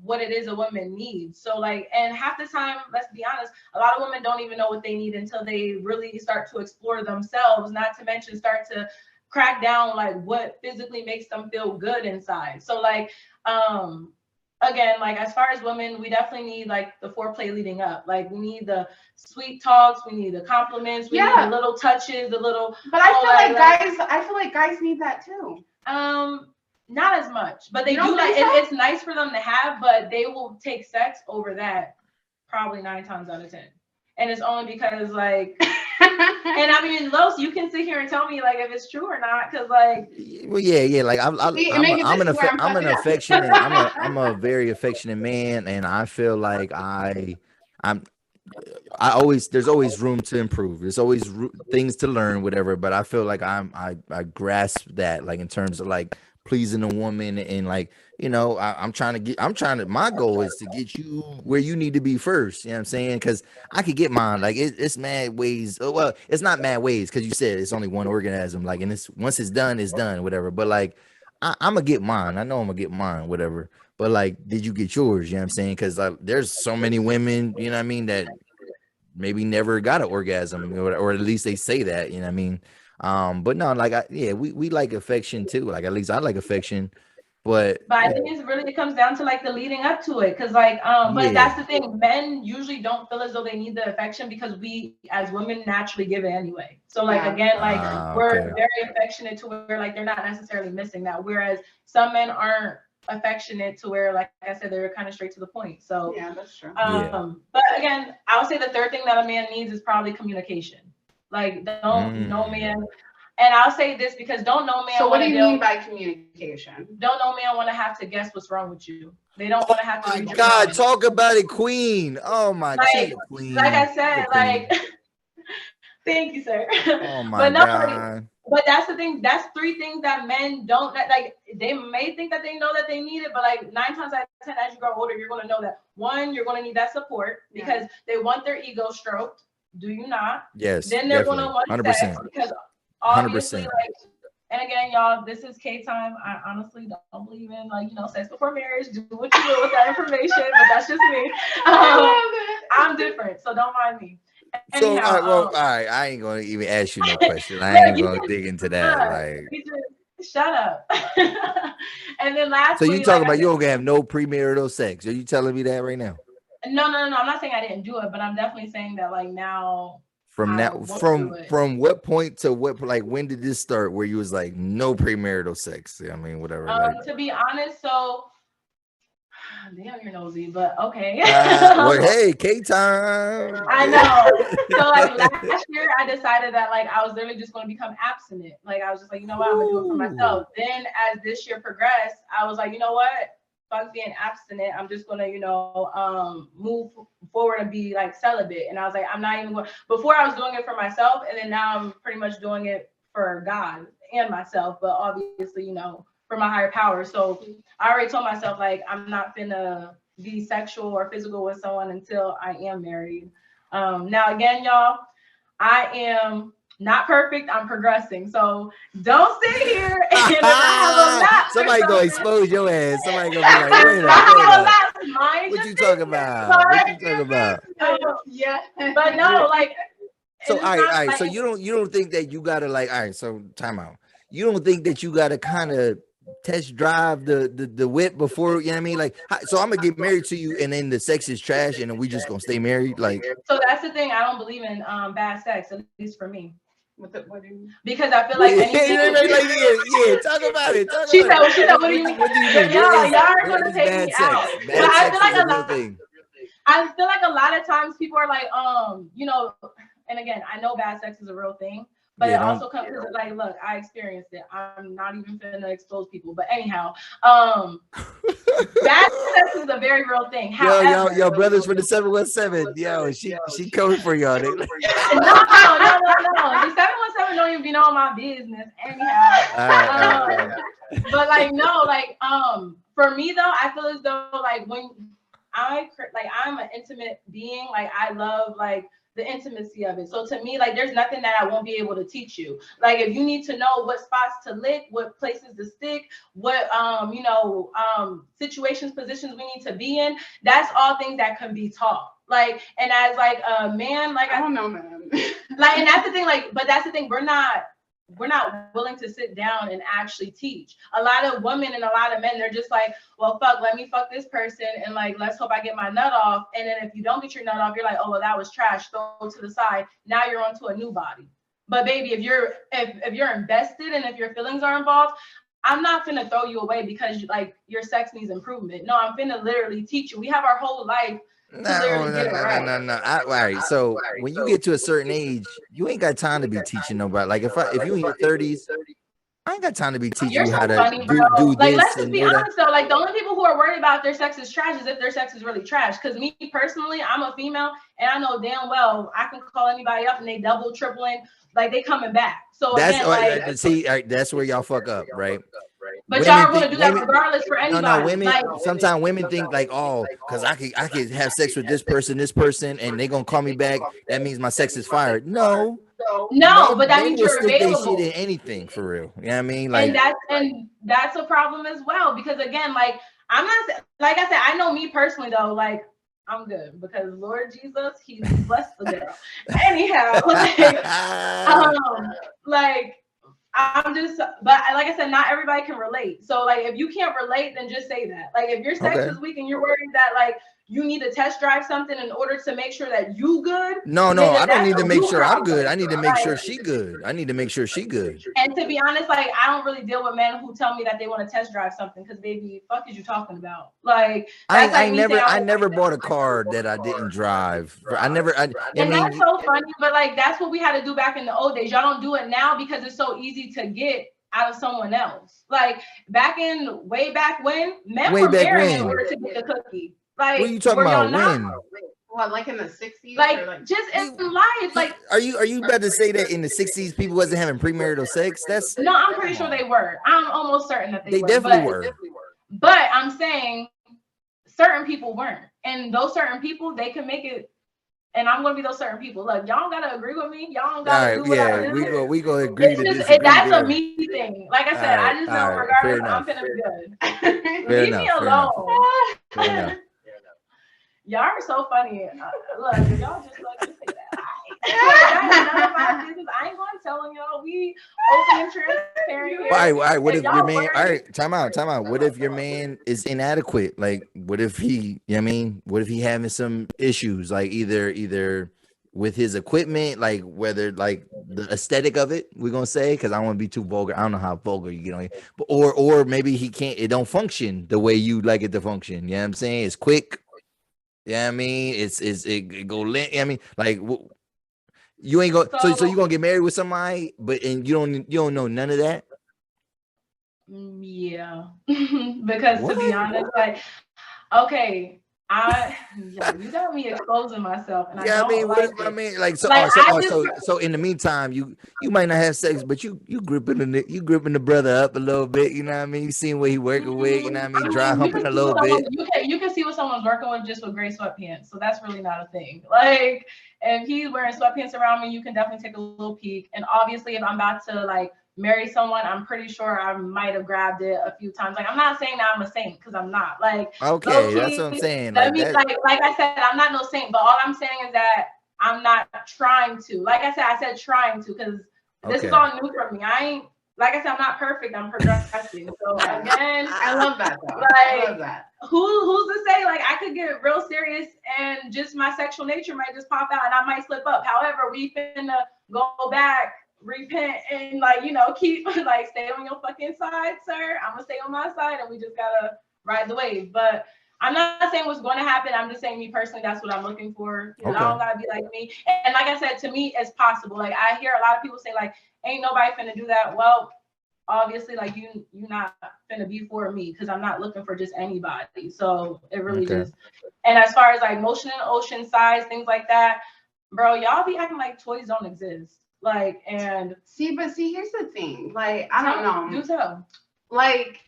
what it is a woman needs. So like, and half the time, let's be honest, a lot of women don't even know what they need until they really start to explore themselves. Not to mention start to crack down like what physically makes them feel good inside. So like, again, like as far as women, we definitely need like the foreplay leading up. Like, we need the sweet talks, we need the compliments, we need the little touches, the little. But I feel like guys need that too. Not as much, but they do. Like, it's nice for them to have, but they will take sex over that probably 9 times out of 10. And it's only because like. And I mean, Los, you can sit here and tell me like if it's true or not, because like, well, yeah, like I'm a very affectionate man, and I feel like there's always room to improve. There's always things to learn, whatever. But I feel like I grasp that, like in terms of like pleasing a woman, and like, you know, my goal is to get you where you need to be first. You know what I'm saying? Because I could get mine. Like it's mad ways. Well, it's not mad ways because you said it's only one organism. Like, and once it's done, whatever. But like, I'm gonna get mine. I know I'm gonna get mine, whatever. But like, did you get yours? You know what I'm saying? Because like, there's so many women, you know what I mean, that maybe never got an orgasm, or at least they say that. You know what I mean? But no, like we like affection too. Like, at least I like affection. But I think it comes down to like the leading up to it, because like but that's the thing, men usually don't feel as though they need the affection because we as women naturally give it anyway. So like again, like we're very affectionate to where like they're not necessarily missing that, whereas some men aren't affectionate to where, like I said, they're kind of straight to the point. So yeah, that's true. But again, I would say the third thing that a man needs is probably communication. Like, don't no man. And I'll say this because don't no man. So what do you mean by communication? Don't no man want to have to guess what's wrong with you. They don't want to have to. Oh my God, talk about it, Queen. Oh my God, Queen. Like I said, like, thank you, sir. Oh my God. But that's the thing. That's three things that men don't like. They may think that they know that they need it, but like 9 times out of 10, as you grow older, you're going to know that one, you're going to need that support because they want their ego stroked. Do you not? Yes. Then they're going to want 100%. sex because obviously, 100%. like. And again, y'all, this is K time. I honestly don't believe in sex before marriage. Do what you will with that information, but that's just me. I'm different, so don't mind me. Anyhow, all right. I ain't gonna even ask you no question. I ain't gonna dig into that. Like, shut up. And then lastly, so you talking about you don't have no premarital sex? Are you telling me that right now? No. I'm not saying I didn't do it, but I'm definitely saying that like now. From what point to what, like, when did this start where you was like no premarital sex? I mean, whatever. To be honest, so damn, you're nosy, but okay. Well, hey, K time. I know. So like last year, I decided that like I was literally just going to become abstinent. Like I was just like, you know what, I'm gonna do it for myself. Then as this year progressed, I was like, you know what, fuck being abstinent. I'm just gonna, move forward and be like celibate. And I was like, I'm not even going. Before I was doing it for myself, and then now I'm pretty much doing it for God and myself. But obviously, for my higher power. So I already told myself like I'm not finna be sexual or physical with someone until I am married. Now again, y'all, I am not perfect. I'm progressing. So don't sit here and somebody gonna expose your ass. Somebody gonna be like, wait a minute. What you talking about? What you talking about? Yeah. But no, like. So all right. Like, so you don't think that you gotta like, all right, so time out. You don't think that you gotta kind of test drive the whip before, you know what I mean? Like, so I'm gonna get married to you and then the sex is trash and then we just gonna stay married? Like, so that's the thing. I don't believe in bad sex, at least for me. Because I feel like anything. Yeah, talk about it. She said, what do you mean? What do you mean? Y'all are gonna take me out. But I feel like I feel like a lot of times people are like, and again, I know bad sex is a real thing, but it also comes to like, look, I experienced it. I'm not even finna expose people, but anyhow, bad sex is a very real thing. However, yo, brothers from the 717, yo, she coming for y'all. No. The 717 don't even be knowing my business. Anyhow, but like, no, like, for me though, I feel as though like when I'm an intimate being, like I love like the intimacy of it. So to me, like there's nothing that I won't be able to teach you. Like if you need to know what spots to lick, what places to stick, what situations, positions we need to be in, that's all things that can be taught. Like, and as like a man, like I don't know, man. Like, and that's the thing, like, but that's the thing, we're not willing to sit down and actually teach. A lot of women and a lot of men, they're just like, well, let me fuck this person and like, let's hope I get my nut off. And then if you don't get your nut off, you're like, oh, well, that was trash. Throw it to the side. Now you're onto a new body. But baby, if you're invested and if your feelings are involved, I'm not finna throw you away because like your sex needs improvement. No, I'm finna literally teach you. We have our whole life. No. All right. So when you get to a certain age, you ain't got time to be teaching nobody. Like if you in your 30s, I ain't got time to be teaching you how to do like, this. Let's just be honest though. Like the only people who are worried about their sex is trash is if their sex is really trash. Because me personally, I'm a female and I know damn well I can call anybody up and they double, tripling, like they coming back. So that's that's where y'all fuck up, right? But y'all are gonna do that regardless for anybody. No, women. Like, sometimes women think like, oh, because I could have sex with this person, and they gonna call me back. That means my sex is fired. No, but that means you're available. They shit in anything for real. You know what I mean? Like, and that's a problem as well because again, like I'm not like I said, I know me personally though, like I'm good because Lord Jesus, He's blessed the girl. Anyhow, like. I'm just, but like I said, not everybody can relate. So like, if you can't relate, then just say that. Like, if your sex is weak and you're worried that like you need to test drive something in order to make sure that you good. No, I don't need to make sure I'm good. I need to make sure she good. I need to make sure she good. And to be honest, like I don't really deal with men who tell me that they want to test drive something because baby, fuck is you talking about? Like I never bought a car that I didn't drive. I mean, that's so funny, but like that's what we had to do back in the old days. Y'all don't do it now because it's so easy to get out of someone else. Like way back when men were marrying in order to get the cookie. Like, what are you talking about? When? What, like in the 60s? Like just in life. Like, are you about to say that in the 60s people wasn't having premarital sex? That's no, I'm pretty sure they were. I'm almost certain that they were. Definitely were. But I'm saying certain people weren't, and those certain people, they can make it. And I'm gonna be those certain people. Like, y'all don't gotta agree with me. Y'all don't gotta do what I do. We go agree to disagree. That's a me thing. Like I said, I just know regardless, I'm gonna be good. Leave me alone. Y'all are so funny. Look, y'all just let me say that. That's none of my business. I ain't gonna tell y'all. We open and transparent. All right. What if your man? All right, time out. What if your man is inadequate? Like, what if he? You know what I mean? What if he having some issues? Like either with his equipment, like whether like the aesthetic of it, we're gonna say, because I don't want to be too vulgar. I don't know how vulgar you get on here, but or maybe he can't. It don't function the way you like it to function. You know what I'm saying? It's quick. Yeah, I mean, it go lit. I mean, like you ain't go. So you gonna get married with somebody, and you don't know none of that. Yeah, because to be honest, like, okay, you got me exposing myself, and yeah, so in the meantime, you might not have sex, but you gripping the brother up a little bit. You know what I mean? You seeing what he working with. You know what I mean? Dry humping a little bit. You can see what someone's working with just with gray sweatpants, so that's really not a thing. Like, if he's wearing sweatpants around me, you can definitely take a little peek. And obviously, if I'm about to like marry someone, I'm pretty sure I might have grabbed it a few times. Like, I'm not saying that I'm a saint, because I'm not. Like, okay, that's what I'm saying. Like I said, I'm not no saint, but all I'm saying is that I'm not trying to. Like I said trying to, because this is all new for me. Like I said, I'm not perfect. I'm progressing. So again, I love that though. Like, I love that. Who's to say? Like, I could get real serious and just my sexual nature might just pop out and I might slip up. However, we finna go back, repent, and like, keep like stay on your fucking side, sir. I'm gonna stay on my side, and we just gotta ride the wave. But I'm not saying what's going to happen. I'm just saying, me personally, that's what I'm looking for. Okay. I don't gotta be like me. And like I said, to me, it's possible. Like, I hear a lot of people say, like, ain't nobody finna do that. Well, obviously, like, you not finna be for me, because I'm not looking for just anybody. So it really just. And as far as like motion in the ocean, size, things like that, bro, y'all be acting like toys don't exist. Like, and but here's the thing. Like, I don't know. Do tell. Like,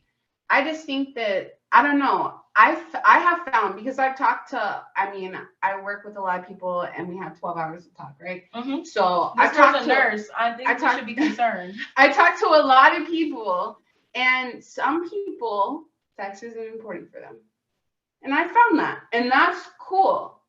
I just think that, I don't know. I have found, because I've talked to, I work with a lot of people and we have 12 hours to talk, right? Mm-hmm. So I've talked to a nurse. I think we should be concerned. I talked to a lot of people, and some people, sex isn't important for them. And I found that, and that's cool,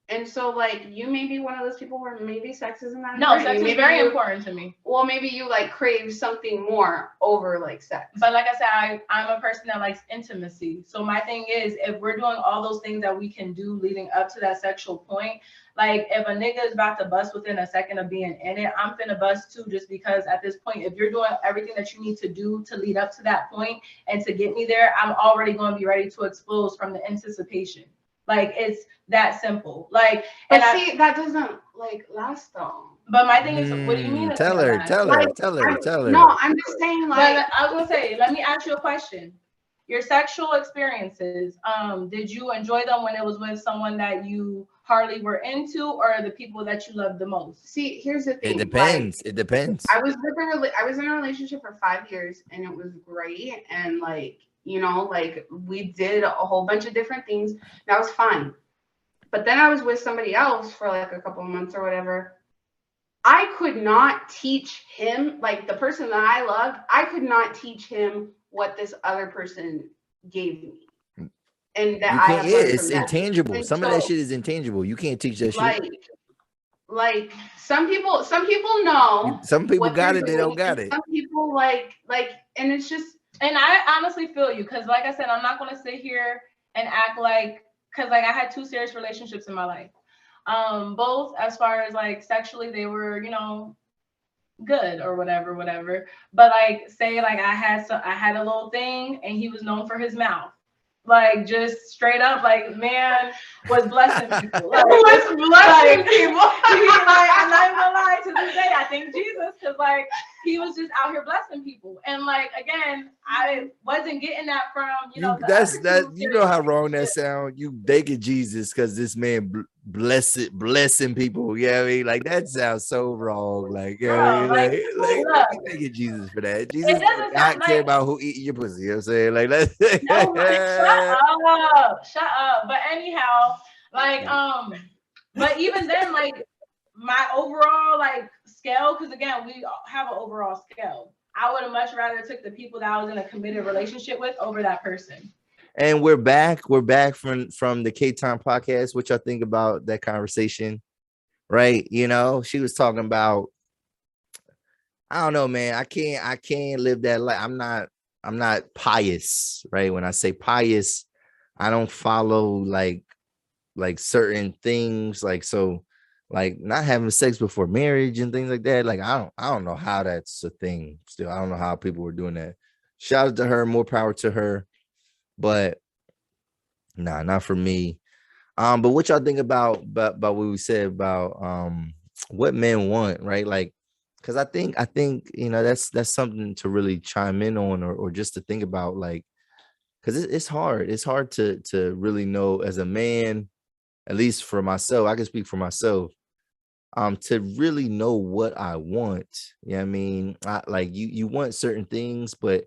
and so, like, you may be one of those people where maybe sex isn't that important. No, sex is very important to me. Well, maybe you, like, crave something more over, like, sex. But like I said, I'm a person that likes intimacy. So my thing is, if we're doing all those things that we can do leading up to that sexual point, like, if a nigga is about to bust within a second of being in it, I'm finna bust too, just because at this point, if you're doing everything that you need to do to lead up to that point and to get me there, I'm already going to be ready to explode from the anticipation. Like, it's that simple. Like, but that doesn't like last though. But my thing is, what do you mean? Tell her. No, I'm just saying, like, but I was gonna say, let me ask you a question. Your sexual experiences, did you enjoy them when it was with someone that you hardly were into, or the people that you loved the most? See, here's the thing. It depends. Like, it depends. I was in a relationship for 5 years, and it was great, and like, like, we did a whole bunch of different things. That was fine. But then I was with somebody else for like a couple of months or whatever. I could not teach him, like, the person that I loved, I could not teach him what this other person gave me. And that it's intangible. And some of that shit is intangible. You can't teach that shit. Like some people know. Some people got it, they don't got it. Some people like, and it's just. And I honestly feel you, because like I said, I'm not going to sit here and act like, because like I had 2 serious relationships in my life. Both as far as like sexually, they were, good or whatever. But like, say like I had a little thing, and he was known for his mouth. Like, just straight up, like, man was blessing people. Like, was blessing people. Like, I'm not even gonna lie, to this day, I think Jesus, because like, he was just out here blessing people. And like, again, I wasn't getting that from, the that's other that two you know how serial wrong that relationships. sound. You thanking Jesus because this man blessing people. Yeah, I mean, like that sounds so wrong. Like, yeah, I Bro, mean, like look, you thanking Jesus for that. it Jesus does doesn't sound not care like, about who eating your pussy. You know what I'm saying? Like that's no, shut up. But anyhow, like, but even then, like, my overall like scale, because again, we have an overall scale. I would have much rather took the people that I was in a committed relationship with over that person. And we're back. We're back from the K-Time podcast. What y'all think about that conversation? Right? She was talking about, I don't know, man. I can't live that life. I'm not pious, right? When I say pious, I don't follow like certain things, like not having sex before marriage and things like that. Like I don't know how that's a thing still. I don't know how people were doing that. Shout out to her, more power to her. But nah, not for me. But what y'all think about what we said about what men want, right? Like, because I think that's something to really chime in on, or just to think about, like, because it's hard. It's hard to really know as a man, at least for myself. I can speak for myself. To really know what I want. You know what I mean? Like you want certain things, but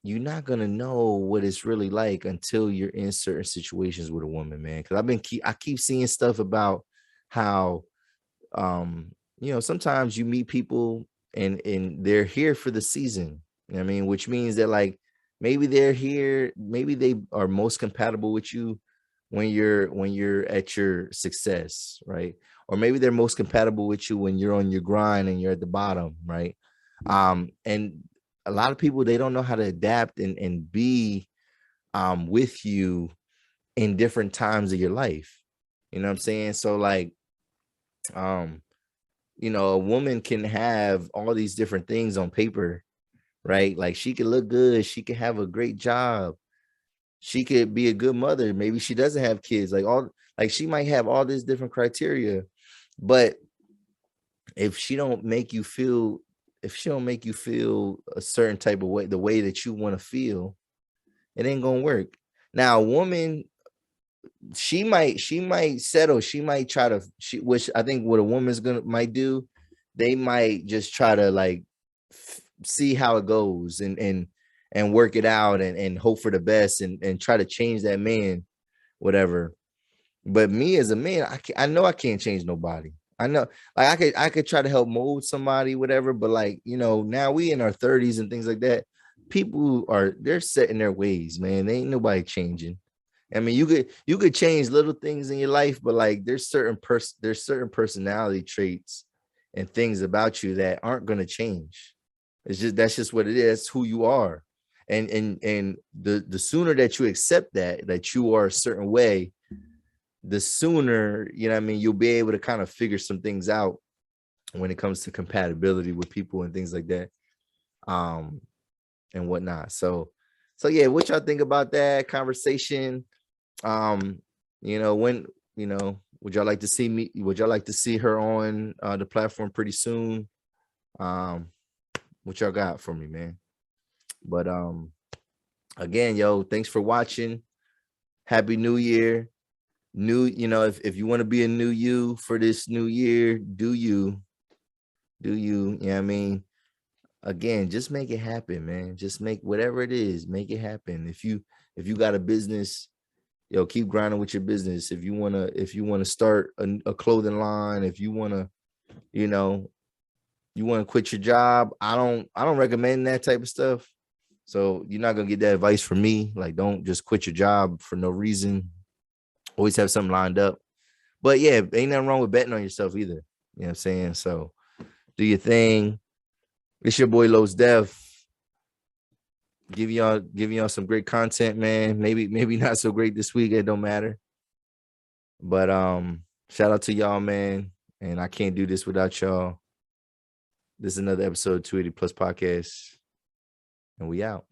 you're not gonna know what it's really like until you're in certain situations with a woman, man. Because I keep seeing stuff about how sometimes you meet people and they're here for the season. You know what I mean? Which means that, like, maybe they're here, maybe they are most compatible with you when you're at your success, right? Or maybe they're most compatible with you when you're on your grind and you're at the bottom, right? And a lot of people, they don't know how to adapt and be with you in different times of your life. You know what I'm saying? So like, a woman can have all these different things on paper, right? Like she could look good, she could have a great job, she could be a good mother. Maybe she doesn't have kids, she might have all these different criteria, but if she don't make you feel a certain type of way, the way that you want to feel, it ain't gonna work. Now, a woman, she might settle, she might try to, which I think what a woman's might do, they might just try to like see how it goes and work it out and hope for the best and try to change that man, whatever. But me as a man, I know I can't change nobody. I know, like, I could try to help mold somebody, whatever, but like, now we in our 30s and things like that. People they're set in their ways, man. They ain't nobody changing. I mean, you could change little things in your life, but like there's certain personality traits and things about you that aren't gonna change. That's just what it is. That's who you are. And the sooner that you accept that you are a certain way, the sooner, what I mean, you'll be able to kind of figure some things out when it comes to compatibility with people and things like that. And whatnot. So yeah, what y'all think about that conversation? When, would y'all like to see me? Would y'all like to see her on the platform pretty soon? What y'all got for me, man? But again, yo, thanks for watching. Happy New Year. If you want to be a new you for this new year, do you know what I mean? Again, just make it happen, man. Just make whatever it is, make it happen. If you got a business, keep grinding with your business. If you wanna start a clothing line, if you wanna, you want to quit your job, I don't recommend that type of stuff. So you're not gonna get that advice from me. Like, don't just quit your job for no reason. Always have something lined up. But yeah, ain't nothing wrong with betting on yourself either. You know what I'm saying? So do your thing. It's your boy Los Def. Giving y'all some great content, man. Maybe not so great this week. It don't matter. But shout out to y'all, man. And I can't do this without y'all. This is another episode of 280 Plus Podcast. And we out.